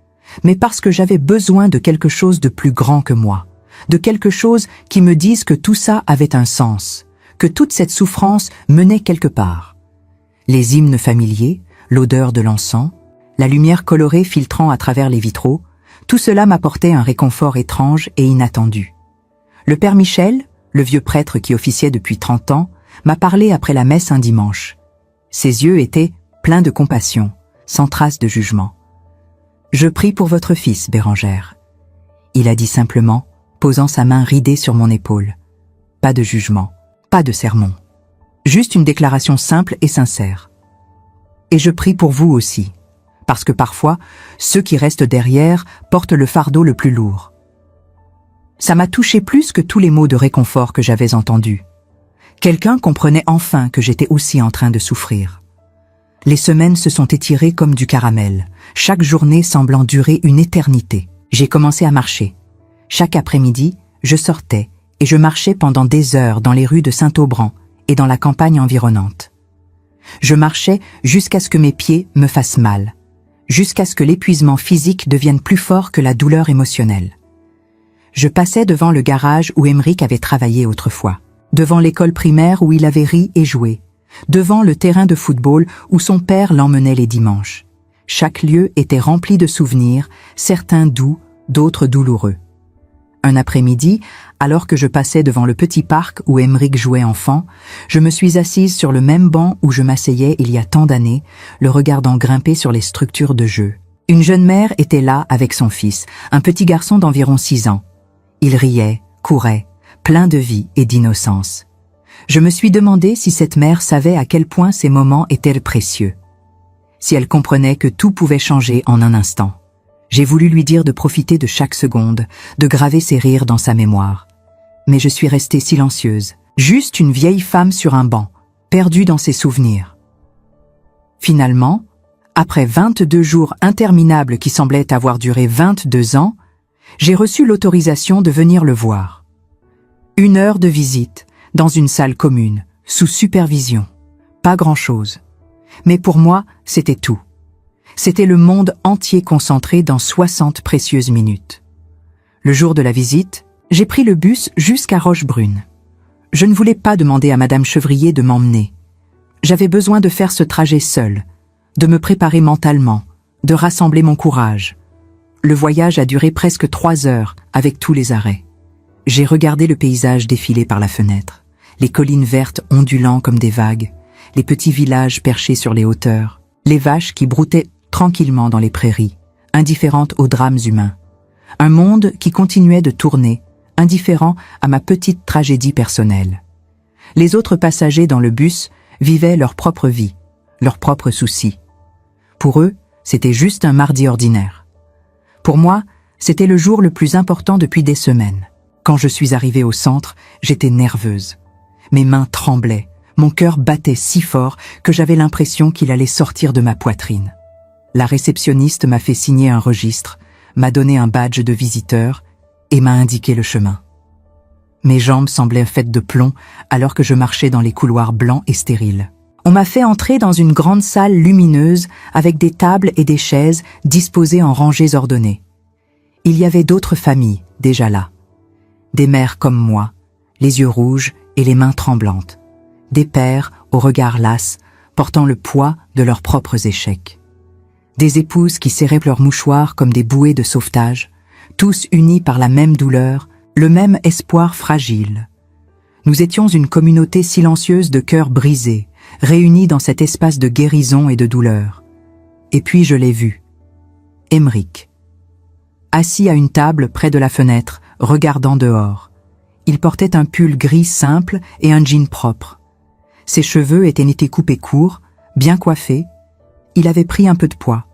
mais parce que j'avais besoin de quelque chose de plus grand que moi, de quelque chose qui me dise que tout ça avait un sens, que toute cette souffrance menait quelque part. Les hymnes familiers, l'odeur de l'encens, la lumière colorée filtrant à travers les vitraux, tout cela m'apportait un réconfort étrange et inattendu. Le père Michel, le vieux prêtre qui officiait depuis 30 ans, m'a parlé après la messe un dimanche. Ses yeux étaient pleins de compassion, sans trace de jugement. « Je prie pour votre fils, Bérengère. » Il a dit simplement, posant sa main ridée sur mon épaule. Pas de jugement, pas de sermon. Juste une déclaration simple et sincère. Et je prie pour vous aussi, parce que parfois, ceux qui restent derrière portent le fardeau le plus lourd. Ça m'a touché plus que tous les mots de réconfort que j'avais entendus. Quelqu'un comprenait enfin que j'étais aussi en train de souffrir. Les semaines se sont étirées comme du caramel, chaque journée semblant durer une éternité. J'ai commencé à marcher. Chaque après-midi, je sortais et je marchais pendant des heures dans les rues de Saint-Aubran et dans la campagne environnante. Je marchais jusqu'à ce que mes pieds me fassent mal, jusqu'à ce que l'épuisement physique devienne plus fort que la douleur émotionnelle. Je passais devant le garage où Émeric avait travaillé autrefois, devant l'école primaire où il avait ri et joué, devant le terrain de football où son père l'emmenait les dimanches. Chaque lieu était rempli de souvenirs, certains doux, d'autres douloureux. Un après-midi, alors que je passais devant le petit parc où Émeric jouait enfant, je me suis assise sur le même banc où je m'asseyais il y a tant d'années, le regardant grimper sur les structures de jeu. Une jeune mère était là avec son fils, un petit garçon d'environ 6 ans. Il riait, courait, plein de vie et d'innocence. Je me suis demandé si cette mère savait à quel point ces moments étaient précieux. Si elle comprenait que tout pouvait changer en un instant. J'ai voulu lui dire de profiter de chaque seconde, de graver ses rires dans sa mémoire. Mais je suis restée silencieuse, juste une vieille femme sur un banc, perdue dans ses souvenirs. Finalement, après 22 jours interminables qui semblaient avoir duré 22 ans, j'ai reçu l'autorisation de venir le voir. 1 heure de visite, dans une salle commune, sous supervision. Pas grand-chose. Mais pour moi, c'était tout. C'était le monde entier concentré dans 60 précieuses minutes. Le jour de la visite, j'ai pris le bus jusqu'à Rochebrune. Je ne voulais pas demander à Madame Chevrier de m'emmener. J'avais besoin de faire ce trajet seul, de me préparer mentalement, de rassembler mon courage. Le voyage a duré presque 3 heures, avec tous les arrêts. J'ai regardé le paysage défiler par la fenêtre, les collines vertes ondulant comme des vagues, les petits villages perchés sur les hauteurs, les vaches qui broutaient tranquillement dans les prairies, indifférentes aux drames humains. Un monde qui continuait de tourner, indifférent à ma petite tragédie personnelle. Les autres passagers dans le bus vivaient leur propre vie, leurs propres soucis. Pour eux, c'était juste un mardi ordinaire. Pour moi, c'était le jour le plus important depuis des semaines. Quand je suis arrivée au centre, j'étais nerveuse. Mes mains tremblaient, mon cœur battait si fort que j'avais l'impression qu'il allait sortir de ma poitrine. La réceptionniste m'a fait signer un registre, m'a donné un badge de visiteur et m'a indiqué le chemin. Mes jambes semblaient faites de plomb alors que je marchais dans les couloirs blancs et stériles. On m'a fait entrer dans une grande salle lumineuse avec des tables et des chaises disposées en rangées ordonnées. Il y avait d'autres familles déjà là. Des mères comme moi, les yeux rouges et les mains tremblantes. Des pères au regard las, portant le poids de leurs propres échecs. Des épouses qui serraient leurs mouchoirs comme des bouées de sauvetage, tous unis par la même douleur, le même espoir fragile. Nous étions une communauté silencieuse de cœurs brisés, réunis dans cet espace de guérison et de douleur. Et puis je l'ai vu. Émeric. Assis à une table près de la fenêtre, regardant dehors. Il portait un pull gris simple et un jean propre. Ses cheveux étaient coupés courts, bien coiffés. Il avait pris un peu de poids.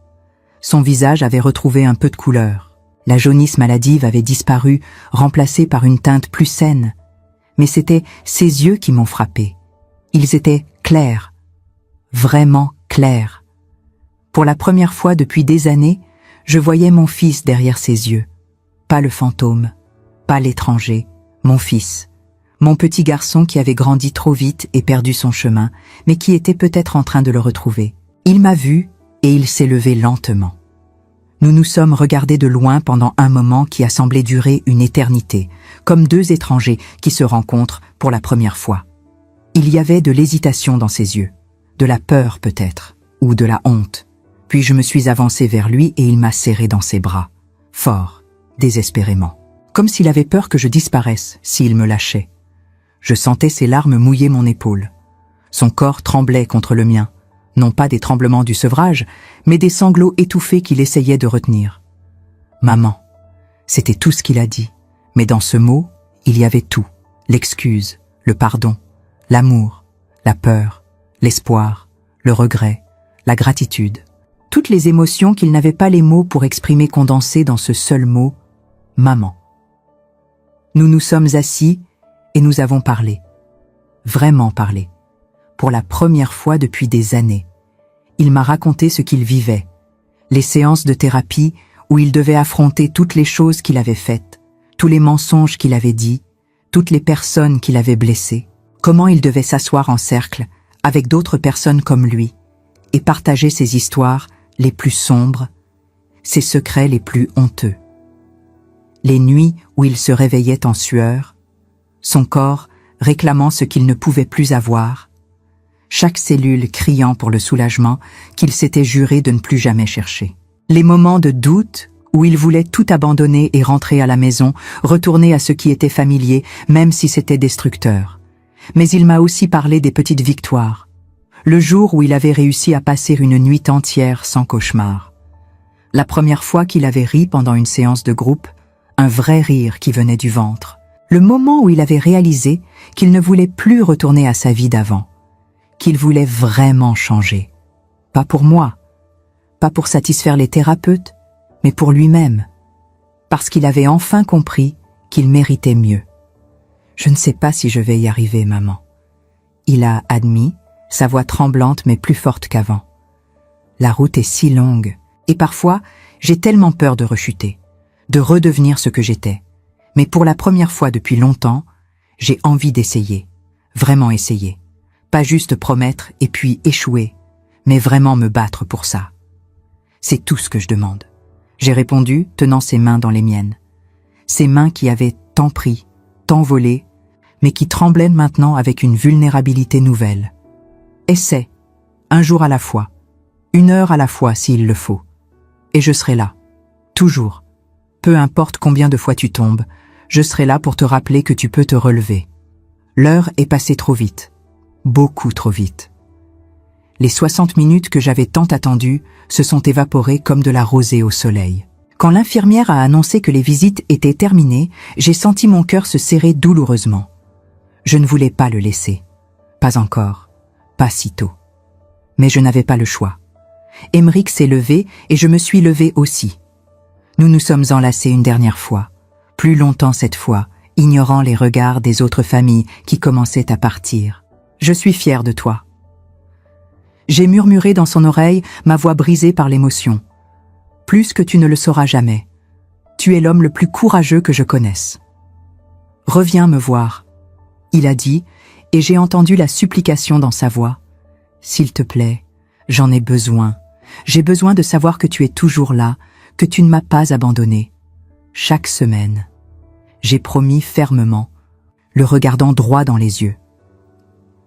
Son visage avait retrouvé un peu de couleur. La jaunisse maladive avait disparu, remplacée par une teinte plus saine. Mais c'était ses yeux qui m'ont frappé. Ils étaient clairs, vraiment clair. Pour la première fois depuis des années, je voyais mon fils derrière ses yeux. Pas le fantôme, pas l'étranger, mon fils. Mon petit garçon qui avait grandi trop vite et perdu son chemin, mais qui était peut-être en train de le retrouver. Il m'a vu et il s'est levé lentement. Nous nous sommes regardés de loin pendant un moment qui a semblé durer une éternité, comme deux étrangers qui se rencontrent pour la première fois. Il y avait de l'hésitation dans ses yeux, de la peur peut-être, ou de la honte. Puis je me suis avancé vers lui et il m'a serré dans ses bras, fort, désespérément, comme s'il avait peur que je disparaisse s'il me lâchait. Je sentais ses larmes mouiller mon épaule. Son corps tremblait contre le mien, non pas des tremblements du sevrage, mais des sanglots étouffés qu'il essayait de retenir. « Maman », c'était tout ce qu'il a dit, mais dans ce mot, il y avait tout, l'excuse, le pardon, l'amour, la peur, l'espoir, le regret, la gratitude. Toutes les émotions qu'il n'avait pas les mots pour exprimer condensées dans ce seul mot, « maman ». Nous nous sommes assis et nous avons parlé, vraiment parlé, pour la première fois depuis des années. Il m'a raconté ce qu'il vivait, les séances de thérapie où il devait affronter toutes les choses qu'il avait faites, tous les mensonges qu'il avait dits, toutes les personnes qu'il avait blessées, comment il devait s'asseoir en cercle avec d'autres personnes comme lui et partager ses histoires les plus sombres, ses secrets les plus honteux. Les nuits où il se réveillait en sueur, son corps réclamant ce qu'il ne pouvait plus avoir, chaque cellule criant pour le soulagement qu'il s'était juré de ne plus jamais chercher. Les moments de doute où il voulait tout abandonner et rentrer à la maison, retourner à ce qui était familier, même si c'était destructeur. Mais il m'a aussi parlé des petites victoires. Le jour où il avait réussi à passer une nuit entière sans cauchemar. La première fois qu'il avait ri pendant une séance de groupe, un vrai rire qui venait du ventre. Le moment où il avait réalisé qu'il ne voulait plus retourner à sa vie d'avant, qu'il voulait vraiment changer. Pas pour moi, pas pour satisfaire les thérapeutes, mais pour lui-même, parce qu'il avait enfin compris qu'il méritait mieux. Je ne sais pas si je vais y arriver, maman. Il a admis, sa voix tremblante mais plus forte qu'avant. La route est si longue, et parfois, j'ai tellement peur de rechuter, de redevenir ce que j'étais. Mais pour la première fois depuis longtemps, j'ai envie d'essayer, vraiment essayer. Pas juste promettre et puis échouer, mais vraiment me battre pour ça. C'est tout ce que je demande. J'ai répondu, tenant ses mains dans les miennes. Ses mains qui avaient tant pris, tant volé, mais qui tremblaient maintenant avec une vulnérabilité nouvelle. Essaie, un jour à la fois, 1 heure à la fois s'il le faut. Et je serai là, toujours. Peu importe combien de fois tu tombes, je serai là pour te rappeler que tu peux te relever. L'heure est passée trop vite, beaucoup trop vite. Les 60 minutes que j'avais tant attendues se sont évaporées comme de la rosée au soleil. Quand l'infirmière a annoncé que les visites étaient terminées, j'ai senti mon cœur se serrer douloureusement. Je ne voulais pas le laisser. Pas encore, pas si tôt. Mais je n'avais pas le choix. Aymeric s'est levé et je me suis levée aussi. Nous nous sommes enlacés une dernière fois, plus longtemps cette fois, ignorant les regards des autres familles qui commençaient à partir. Je suis fière de toi. J'ai murmuré dans son oreille, ma voix brisée par l'émotion. Plus que tu ne le sauras jamais. Tu es l'homme le plus courageux que je connaisse. Reviens me voir, il a dit, et j'ai entendu la supplication dans sa voix. S'il te plaît, j'en ai besoin. J'ai besoin de savoir que tu es toujours là, que tu ne m'as pas abandonné. Chaque semaine, j'ai promis fermement, le regardant droit dans les yeux.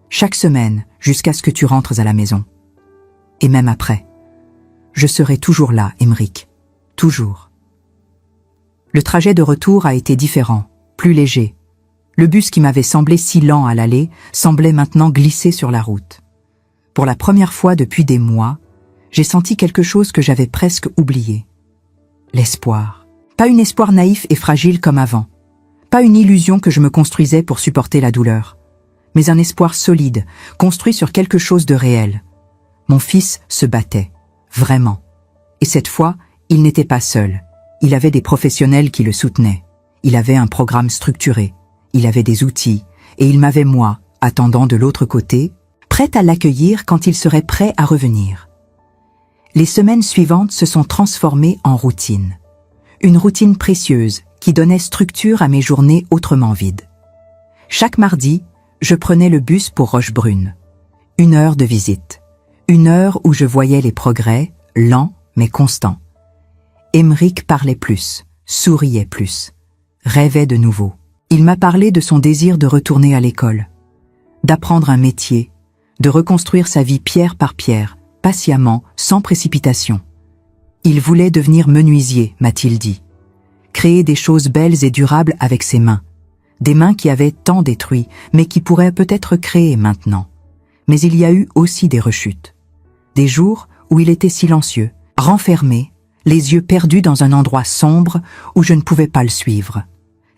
Chaque semaine, jusqu'à ce que tu rentres à la maison. Et même après. Je serai toujours là, Aymeric. Toujours. Le trajet de retour a été différent, plus léger. Le bus qui m'avait semblé si lent à l'aller semblait maintenant glisser sur la route. Pour la première fois depuis des mois, j'ai senti quelque chose que j'avais presque oublié. L'espoir. Pas un espoir naïf et fragile comme avant. Pas une illusion que je me construisais pour supporter la douleur. Mais un espoir solide, construit sur quelque chose de réel. Mon fils se battait, vraiment. Et cette fois, il n'était pas seul. Il avait des professionnels qui le soutenaient. Il avait un programme structuré. Il avait des outils. Et il m'avait moi, attendant de l'autre côté, prête à l'accueillir quand il serait prêt à revenir. Les semaines suivantes se sont transformées en routine. Une routine précieuse qui donnait structure à mes journées autrement vides. Chaque mardi, je prenais le bus pour Rochebrune. 1 heure de visite. 1 heure où je voyais les progrès, lents mais constants. Aymeric parlait plus, souriait plus, rêvait de nouveau. Il m'a parlé de son désir de retourner à l'école, d'apprendre un métier, de reconstruire sa vie pierre par pierre, patiemment, sans précipitation. Il voulait devenir menuisier, m'a-t-il dit. Créer des choses belles et durables avec ses mains. Des mains qui avaient tant détruit, mais qui pourraient peut-être créer maintenant. Mais il y a eu aussi des rechutes. Des jours où il était silencieux, renfermé, les yeux perdus dans un endroit sombre où je ne pouvais pas le suivre.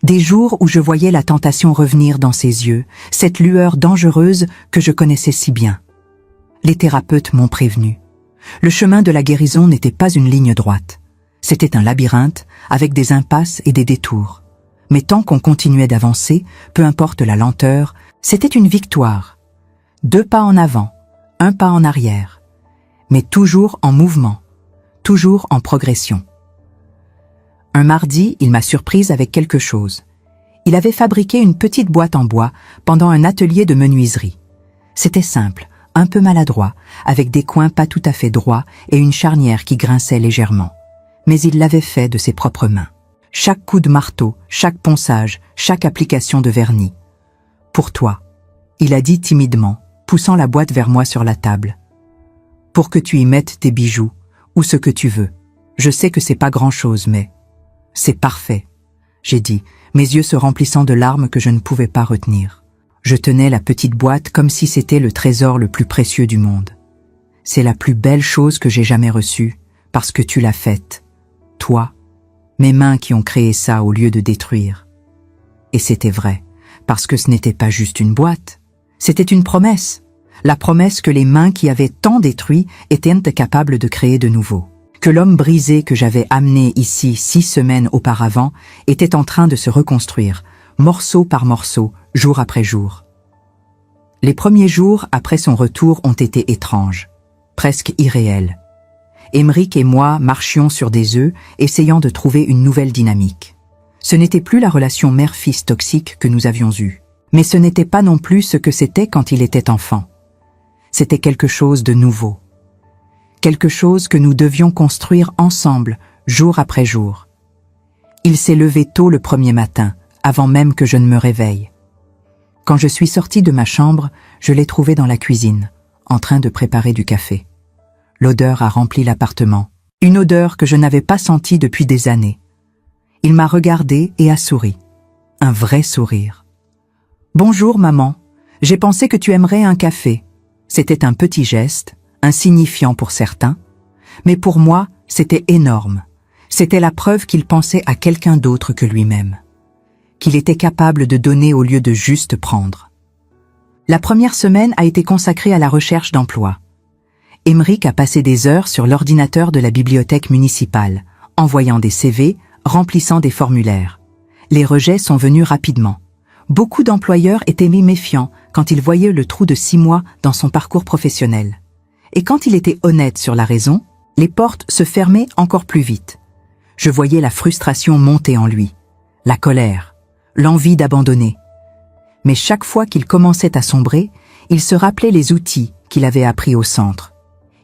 Des jours où je voyais la tentation revenir dans ses yeux, cette lueur dangereuse que je connaissais si bien. Les thérapeutes m'ont prévenu. Le chemin de la guérison n'était pas une ligne droite. C'était un labyrinthe avec des impasses et des détours. Mais tant qu'on continuait d'avancer, peu importe la lenteur, c'était une victoire. 2 pas en avant, 1 pas en arrière. Mais toujours en mouvement, toujours en progression. Un mardi, il m'a surprise avec quelque chose. Il avait fabriqué une petite boîte en bois pendant un atelier de menuiserie. C'était simple, un peu maladroit, avec des coins pas tout à fait droits et une charnière qui grinçait légèrement. Mais il l'avait fait de ses propres mains. Chaque coup de marteau, chaque ponçage, chaque application de vernis. « Pour toi », il a dit timidement, poussant la boîte vers moi sur la table. « Pour que tu y mettes tes bijoux, ou ce que tu veux. Je sais que c'est pas grand-chose, mais... » « C'est parfait », j'ai dit, mes yeux se remplissant de larmes que je ne pouvais pas retenir. Je tenais la petite boîte comme si c'était le trésor le plus précieux du monde. « C'est la plus belle chose que j'ai jamais reçue, parce que tu l'as faite. Toi, mes mains qui ont créé ça au lieu de détruire. » Et c'était vrai, parce que ce n'était pas juste une boîte. C'était une promesse. La promesse que les mains qui avaient tant détruit étaient capables de créer de nouveau. Que l'homme brisé que j'avais amené ici 6 semaines auparavant était en train de se reconstruire, morceau par morceau, jour après jour. Les premiers jours après son retour ont été étranges, presque irréels. Aymeric et moi marchions sur des œufs, essayant de trouver une nouvelle dynamique. Ce n'était plus la relation mère-fils toxique que nous avions eue, mais ce n'était pas non plus ce que c'était quand il était enfant. C'était quelque chose de nouveau. Quelque chose que nous devions construire ensemble, jour après jour. Il s'est levé tôt le premier matin, avant même que je ne me réveille. Quand je suis sortie de ma chambre, je l'ai trouvé dans la cuisine, en train de préparer du café. L'odeur a rempli l'appartement, une odeur que je n'avais pas sentie depuis des années. Il m'a regardée et a souri. Un vrai sourire. « Bonjour maman, j'ai pensé que tu aimerais un café. » C'était un petit geste, insignifiant pour certains, mais pour moi, c'était énorme. C'était la preuve qu'il pensait à quelqu'un d'autre que lui-même, qu'il était capable de donner au lieu de juste prendre. La première semaine a été consacrée à la recherche d'emploi. Aymeric a passé des heures sur l'ordinateur de la bibliothèque municipale, envoyant des CV, remplissant des formulaires. Les rejets sont venus rapidement. Beaucoup d'employeurs étaient méfiants quand ils voyaient le trou de 6 mois dans son parcours professionnel. Et quand il était honnête sur la raison, les portes se fermaient encore plus vite. Je voyais la frustration monter en lui, la colère, l'envie d'abandonner. Mais chaque fois qu'il commençait à sombrer, il se rappelait les outils qu'il avait appris au centre.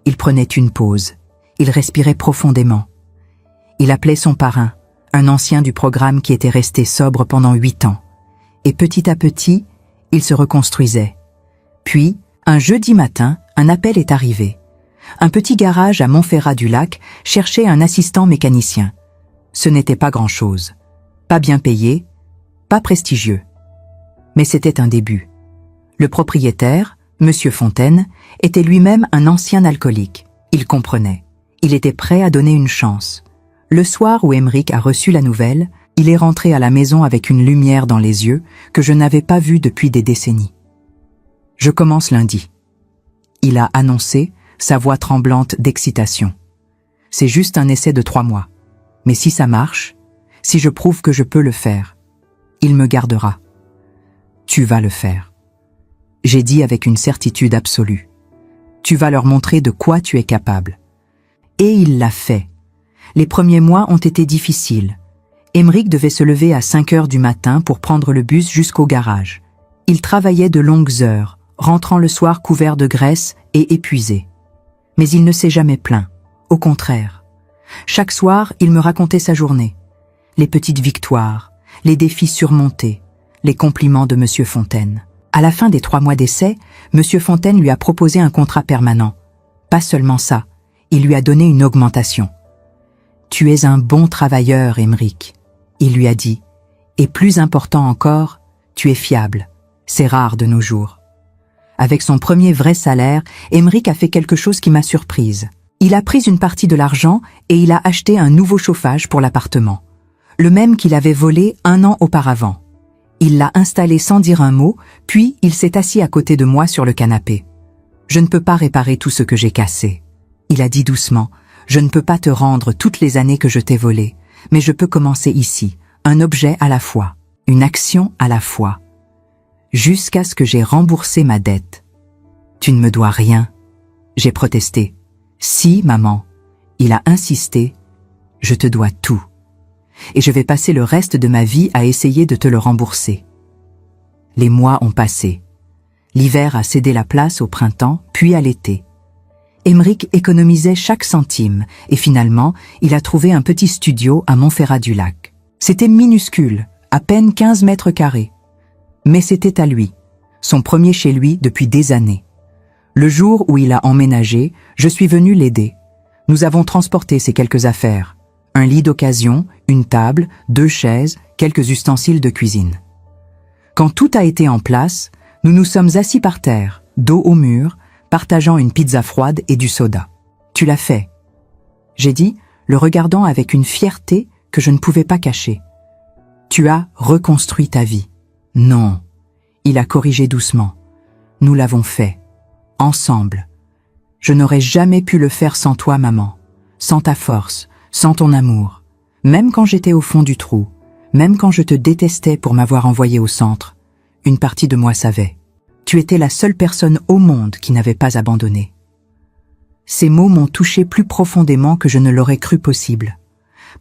Il prenait une pause, il respirait profondément. Il appelait son parrain, un ancien du programme qui était resté sobre pendant 8 ans. Et petit à petit, il se reconstruisait. Puis, un jeudi matin, un appel est arrivé. Un petit garage à Montferrat-du-Lac cherchait un assistant mécanicien. Ce n'était pas grand-chose. Pas bien payé, pas prestigieux. Mais c'était un début. Le propriétaire, Monsieur Fontaine, était lui-même un ancien alcoolique. Il comprenait. Il était prêt à donner une chance. Le soir où Aymeric a reçu la nouvelle, il est rentré à la maison avec une lumière dans les yeux que je n'avais pas vue depuis des décennies. « Je commence lundi. » Il a annoncé, sa voix tremblante d'excitation. « C'est juste un essai de 3 mois. Mais si ça marche, si je prouve que je peux le faire, il me gardera. Tu vas le faire. » J'ai dit avec une certitude absolue. Tu vas leur montrer de quoi tu es capable. Et il l'a fait. Les premiers mois ont été difficiles. Aymeric devait se lever à 5 heures du matin pour prendre le bus jusqu'au garage. Il travaillait de longues heures, rentrant le soir couvert de graisse et épuisé. Mais il ne s'est jamais plaint. Au contraire. Chaque soir, il me racontait sa journée. Les petites victoires, les défis surmontés, les compliments de Monsieur Fontaine. À la fin des 3 mois d'essai, Monsieur Fontaine lui a proposé un contrat permanent. Pas seulement ça, il lui a donné une augmentation. « Tu es un bon travailleur, Aymeric », il lui a dit. « Et plus important encore, tu es fiable. C'est rare de nos jours. » Avec son premier vrai salaire, Aymeric a fait quelque chose qui m'a surprise. Il a pris une partie de l'argent et il a acheté un nouveau chauffage pour l'appartement. Le même qu'il avait volé 1 an auparavant. Il l'a installé sans dire un mot, puis il s'est assis à côté de moi sur le canapé. « Je ne peux pas réparer tout ce que j'ai cassé. » Il a dit doucement. « Je ne peux pas te rendre toutes les années que je t'ai volées, mais je peux commencer ici, un objet à la fois, une action à la fois, jusqu'à ce que j'ai remboursé ma dette. »« Tu ne me dois rien. » J'ai protesté. « Si, maman. » Il a insisté. « Je te dois tout. Et je vais passer le reste de ma vie à essayer de te le rembourser. » Les mois ont passé. L'hiver a cédé la place au printemps, puis à l'été. Aymeric économisait chaque centime et finalement, il a trouvé un petit studio à Montferrat-du-Lac. C'était minuscule, à peine 15 mètres carrés. Mais c'était à lui, son premier chez lui depuis des années. Le jour où il a emménagé, je suis venu l'aider. Nous avons transporté ses quelques affaires. Un lit d'occasion, une table, 2 chaises, quelques ustensiles de cuisine. Quand tout a été en place, nous nous sommes assis par terre, dos au mur, partageant une pizza froide et du soda. « Tu l'as fait », j'ai dit, le regardant avec une fierté que je ne pouvais pas cacher. « Tu as reconstruit ta vie. » « Non. » Il a corrigé doucement. « Nous l'avons fait. Ensemble. Je n'aurais jamais pu le faire sans toi, maman. Sans ta force, sans ton amour. Même quand j'étais au fond du trou, même quand je te détestais pour m'avoir envoyé au centre, une partie de moi savait. Tu étais la seule personne au monde qui n'avait pas abandonné. » Ces mots m'ont touché plus profondément que je ne l'aurais cru possible.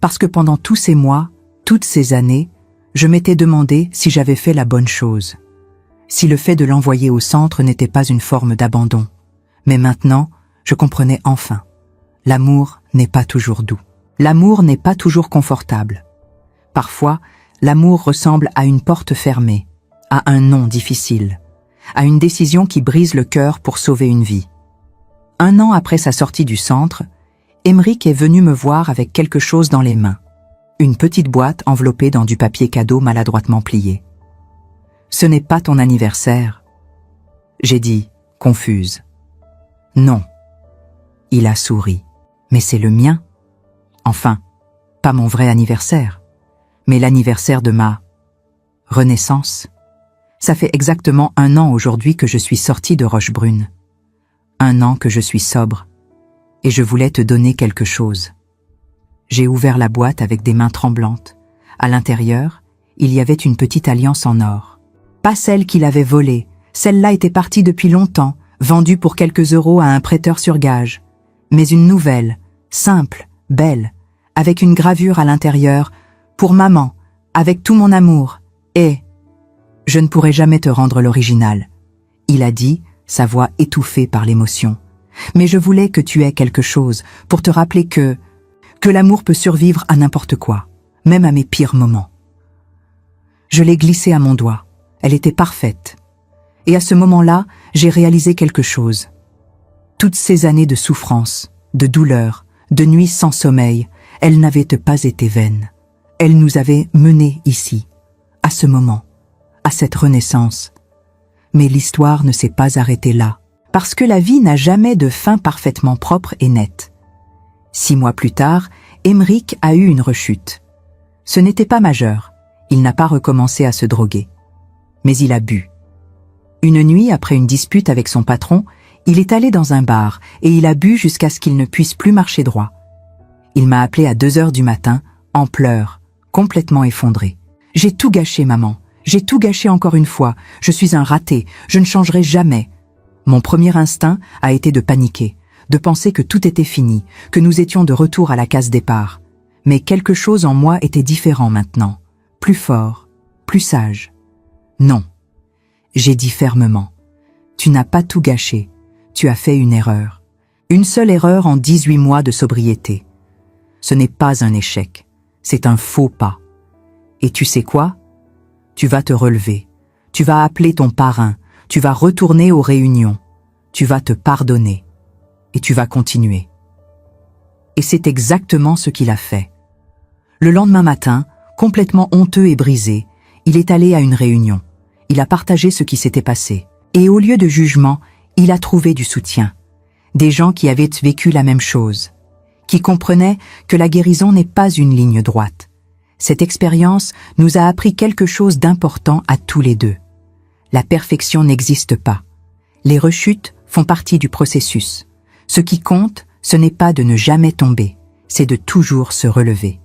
Parce que pendant tous ces mois, toutes ces années, je m'étais demandé si j'avais fait la bonne chose. Si le fait de l'envoyer au centre n'était pas une forme d'abandon. Mais maintenant, je comprenais enfin. L'amour n'est pas toujours doux. L'amour n'est pas toujours confortable. Parfois, l'amour ressemble à une porte fermée, à un non difficile, à une décision qui brise le cœur pour sauver une vie. 1 an après sa sortie du centre, Aymeric est venu me voir avec quelque chose dans les mains. Une petite boîte enveloppée dans du papier cadeau maladroitement plié. « Ce n'est pas ton anniversaire. » J'ai dit, confuse. « Non. » Il a souri. « Mais c'est le mien. Enfin, pas mon vrai anniversaire, mais l'anniversaire de ma renaissance. Ça fait exactement 1 an aujourd'hui que je suis sortie de Rochebrune. 1 an que je suis sobre. Et je voulais te donner quelque chose. » J'ai ouvert la boîte avec des mains tremblantes. À l'intérieur, il y avait une petite alliance en or. Pas celle qu'il avait volée. Celle-là était partie depuis longtemps, vendue pour quelques euros à un prêteur sur gage. Mais une nouvelle, simple, belle, avec une gravure à l'intérieur, pour maman, avec tout mon amour. Et je ne pourrai jamais te rendre l'original. Il a dit, sa voix étouffée par l'émotion. Mais je voulais que tu aies quelque chose pour te rappeler que l'amour peut survivre à n'importe quoi, même à mes pires moments. Je l'ai glissée à mon doigt. Elle était parfaite. Et à ce moment-là, j'ai réalisé quelque chose. Toutes ces années de souffrance, de douleur, de nuits sans sommeil, elles n'avaient pas été vaines. Elles nous avaient menés ici, à ce moment, à cette renaissance. Mais l'histoire ne s'est pas arrêtée là, parce que la vie n'a jamais de fin parfaitement propre et nette. 6 mois plus tard, Aymeric a eu une rechute. Ce n'était pas majeur, il n'a pas recommencé à se droguer. Mais il a bu. Une nuit, après une dispute avec son patron, il est allé dans un bar et il a bu jusqu'à ce qu'il ne puisse plus marcher droit. Il m'a appelé à 2 heures du matin, en pleurs, complètement effondré. « J'ai tout gâché, maman. J'ai tout gâché encore une fois, je suis un raté, je ne changerai jamais. Mon premier instinct a été de paniquer, de penser que tout était fini, que nous étions de retour à la case départ. Mais quelque chose en moi était différent maintenant, plus fort, plus sage. Non. J'ai dit fermement. Tu n'as pas tout gâché, tu as fait une erreur. Une seule erreur en 18 mois de sobriété. Ce n'est pas un échec, c'est un faux pas. Et tu sais quoi? Tu vas te relever, tu vas appeler ton parrain, tu vas retourner aux réunions, tu vas te pardonner, et tu vas continuer. Et c'est exactement ce qu'il a fait. Le lendemain matin, complètement honteux et brisé, il est allé à une réunion. Il a partagé ce qui s'était passé. Et au lieu de jugement, il a trouvé du soutien. Des gens qui avaient vécu la même chose, qui comprenaient que la guérison n'est pas une ligne droite. Cette expérience nous a appris quelque chose d'important à tous les deux. La perfection n'existe pas. Les rechutes font partie du processus. Ce qui compte, ce n'est pas de ne jamais tomber, c'est de toujours se relever.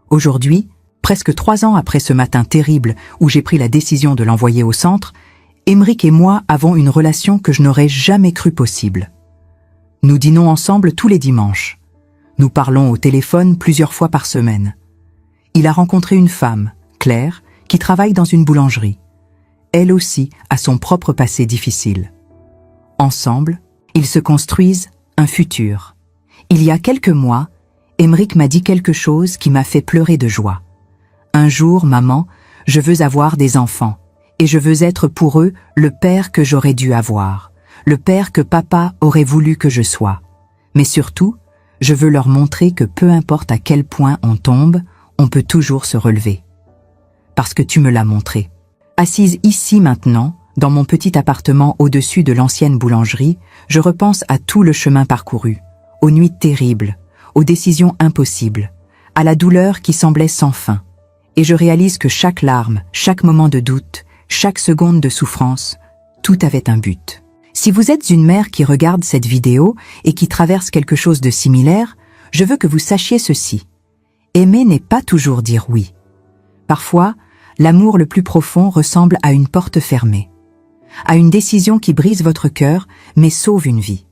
Aujourd'hui, presque 3 ans après ce matin terrible où j'ai pris la décision de l'envoyer au centre, Aymeric et moi avons une relation que je n'aurais jamais cru possible. Nous dînons ensemble tous les dimanches. Nous parlons au téléphone plusieurs fois par semaine. Il a rencontré une femme, Claire, qui travaille dans une boulangerie. Elle aussi a son propre passé difficile. Ensemble, ils se construisent un futur. Il y a quelques mois, Aymeric m'a dit quelque chose qui m'a fait pleurer de joie. Un jour, maman, je veux avoir des enfants, et je veux être pour eux le père que j'aurais dû avoir, le père que papa aurait voulu que je sois. Mais surtout, je veux leur montrer que peu importe à quel point on tombe, on peut toujours se relever. Parce que tu me l'as montré. Assise ici maintenant, dans mon petit appartement au-dessus de l'ancienne boulangerie, je repense à tout le chemin parcouru, aux nuits terribles, aux décisions impossibles, à la douleur qui semblait sans fin. Et je réalise que chaque larme, chaque moment de doute, chaque seconde de souffrance, tout avait un but. Si vous êtes une mère qui regarde cette vidéo et qui traverse quelque chose de similaire, je veux que vous sachiez ceci. Aimer n'est pas toujours dire oui. Parfois, l'amour le plus profond ressemble à une porte fermée, à une décision qui brise votre cœur mais sauve une vie.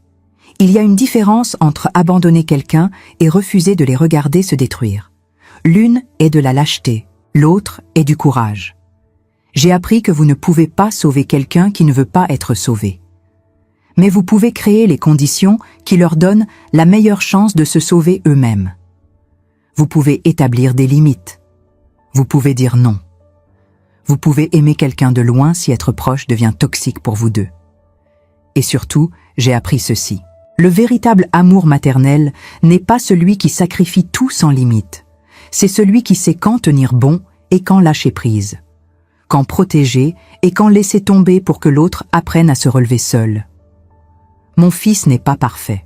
Il y a une différence entre abandonner quelqu'un et refuser de les regarder se détruire. L'une est de la lâcheté, l'autre est du courage. J'ai appris que vous ne pouvez pas sauver quelqu'un qui ne veut pas être sauvé. Mais vous pouvez créer les conditions qui leur donnent la meilleure chance de se sauver eux-mêmes. Vous pouvez établir des limites. Vous pouvez dire non. Vous pouvez aimer quelqu'un de loin si être proche devient toxique pour vous deux. Et surtout, j'ai appris ceci. Le véritable amour maternel n'est pas celui qui sacrifie tout sans limite. C'est celui qui sait quand tenir bon et quand lâcher prise. Quand protéger et quand laisser tomber pour que l'autre apprenne à se relever seul. Mon fils n'est pas parfait.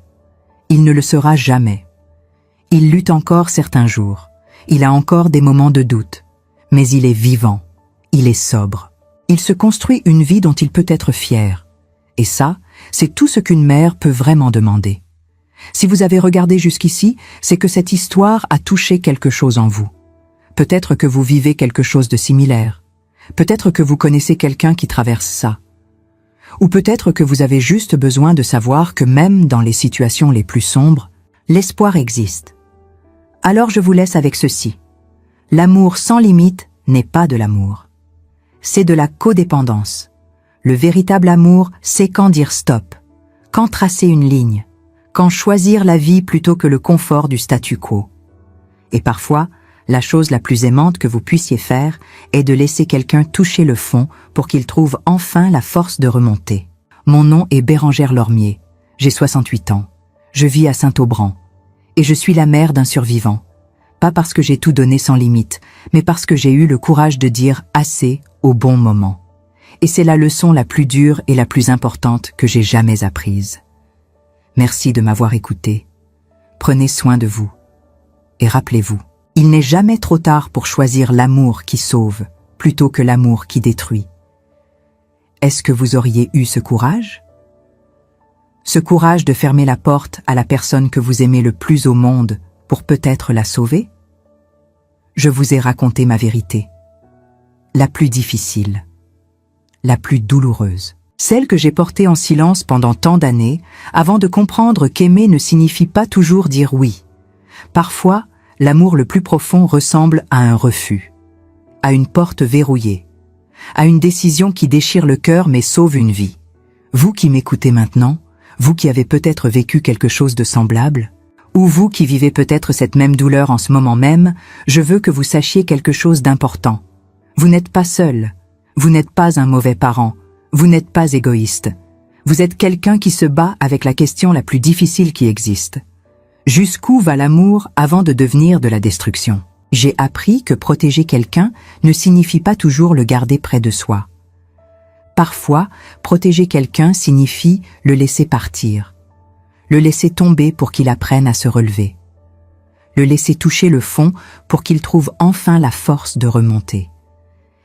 Il ne le sera jamais. Il lutte encore certains jours. Il a encore des moments de doute. Mais il est vivant. Il est sobre. Il se construit une vie dont il peut être fier. Et ça, c'est tout ce qu'une mère peut vraiment demander. Si vous avez regardé jusqu'ici, c'est que cette histoire a touché quelque chose en vous. Peut-être que vous vivez quelque chose de similaire. Peut-être que vous connaissez quelqu'un qui traverse ça. Ou peut-être que vous avez juste besoin de savoir que même dans les situations les plus sombres, l'espoir existe. Alors je vous laisse avec ceci. L'amour sans limite n'est pas de l'amour. C'est de la codépendance. Le véritable amour, c'est quand dire stop, quand tracer une ligne, quand choisir la vie plutôt que le confort du statu quo. Et parfois, la chose la plus aimante que vous puissiez faire est de laisser quelqu'un toucher le fond pour qu'il trouve enfin la force de remonter. Mon nom est Bérangère Lormier, j'ai 68 ans, je vis à Saint-Aubran, et je suis la mère d'un survivant. Pas parce que j'ai tout donné sans limite, mais parce que j'ai eu le courage de dire assez au bon moment. Et c'est la leçon la plus dure et la plus importante que j'ai jamais apprise. Merci de m'avoir écouté. Prenez soin de vous. Et rappelez-vous, il n'est jamais trop tard pour choisir l'amour qui sauve, plutôt que l'amour qui détruit. Est-ce que vous auriez eu ce courage? Ce courage de fermer la porte à la personne que vous aimez le plus au monde pour peut-être la sauver? Je vous ai raconté ma vérité. la plus difficile, la plus douloureuse. Celle que j'ai portée en silence pendant tant d'années, avant de comprendre qu'aimer ne signifie pas toujours dire oui. Parfois, l'amour le plus profond ressemble à un refus, à une porte verrouillée, à une décision qui déchire le cœur mais sauve une vie. Vous qui m'écoutez maintenant, vous qui avez peut-être vécu quelque chose de semblable, ou vous qui vivez peut-être cette même douleur en ce moment même, je veux que vous sachiez quelque chose d'important. Vous n'êtes pas seul, vous n'êtes pas un mauvais parent, vous n'êtes pas égoïste. Vous êtes quelqu'un qui se bat avec la question la plus difficile qui existe. Jusqu'où va l'amour avant de devenir de la destruction? J'ai appris que protéger quelqu'un ne signifie pas toujours le garder près de soi. Parfois, protéger quelqu'un signifie le laisser partir, le laisser tomber pour qu'il apprenne à se relever, le laisser toucher le fond pour qu'il trouve enfin la force de remonter.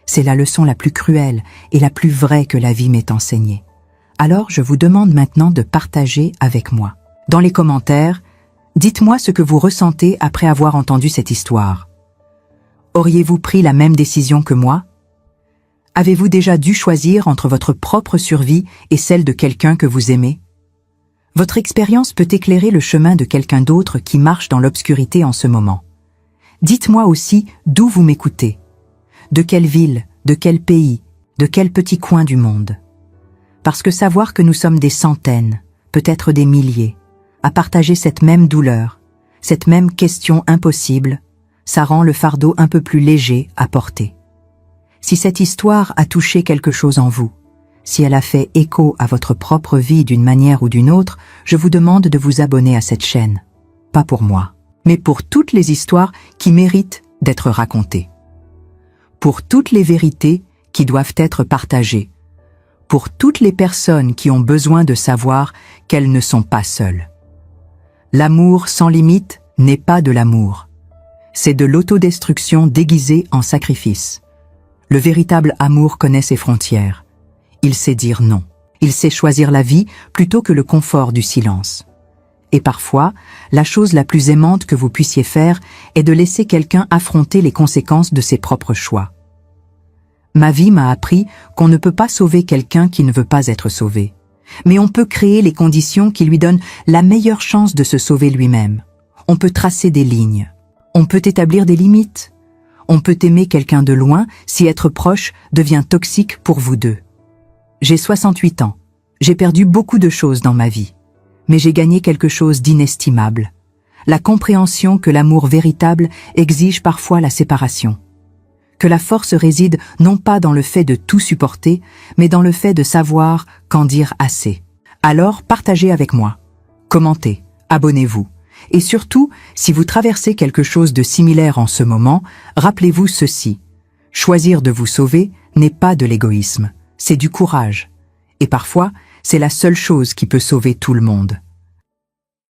C'est la leçon la plus cruelle et la plus vraie que la vie m'ait enseignée. Alors je vous demande maintenant de partager avec moi. Dans les commentaires, dites-moi ce que vous ressentez après avoir entendu cette histoire. Auriez-vous pris la même décision que moi? Avez-vous déjà dû choisir entre votre propre survie et celle de quelqu'un que vous aimez? Votre expérience peut éclairer le chemin de quelqu'un d'autre qui marche dans l'obscurité en ce moment. Dites-moi aussi d'où vous m'écoutez. De quelle ville, de quel pays, de quel petit coin du monde. Parce que savoir que nous sommes des centaines, peut-être des milliers, à partager cette même douleur, cette même question impossible, ça rend le fardeau un peu plus léger à porter. Si cette histoire a touché quelque chose en vous, si elle a fait écho à votre propre vie d'une manière ou d'une autre, je vous demande de vous abonner à cette chaîne. Pas pour moi, mais pour toutes les histoires qui méritent d'être racontées. Pour toutes les vérités qui doivent être partagées, pour toutes les personnes qui ont besoin de savoir qu'elles ne sont pas seules. L'amour sans limite n'est pas de l'amour. C'est de l'autodestruction déguisée en sacrifice. Le véritable amour connaît ses frontières. Il sait dire non. Il sait choisir la vie plutôt que le confort du silence. Et parfois, la chose la plus aimante que vous puissiez faire est de laisser quelqu'un affronter les conséquences de ses propres choix. Ma vie m'a appris qu'on ne peut pas sauver quelqu'un qui ne veut pas être sauvé. Mais on peut créer les conditions qui lui donnent la meilleure chance de se sauver lui-même. On peut tracer des lignes. On peut établir des limites. On peut aimer quelqu'un de loin si être proche devient toxique pour vous deux. J'ai 68 ans. J'ai perdu beaucoup de choses dans ma vie. Mais j'ai gagné quelque chose d'inestimable. La compréhension que l'amour véritable exige parfois la séparation. Que la force réside non pas dans le fait de tout supporter, mais dans le fait de savoir quand dire assez. Alors partagez avec moi, commentez, abonnez-vous. Et surtout, si vous traversez quelque chose de similaire en ce moment, rappelez-vous ceci. Choisir de vous sauver n'est pas de l'égoïsme, c'est du courage. Et parfois, c'est la seule chose qui peut sauver tout le monde.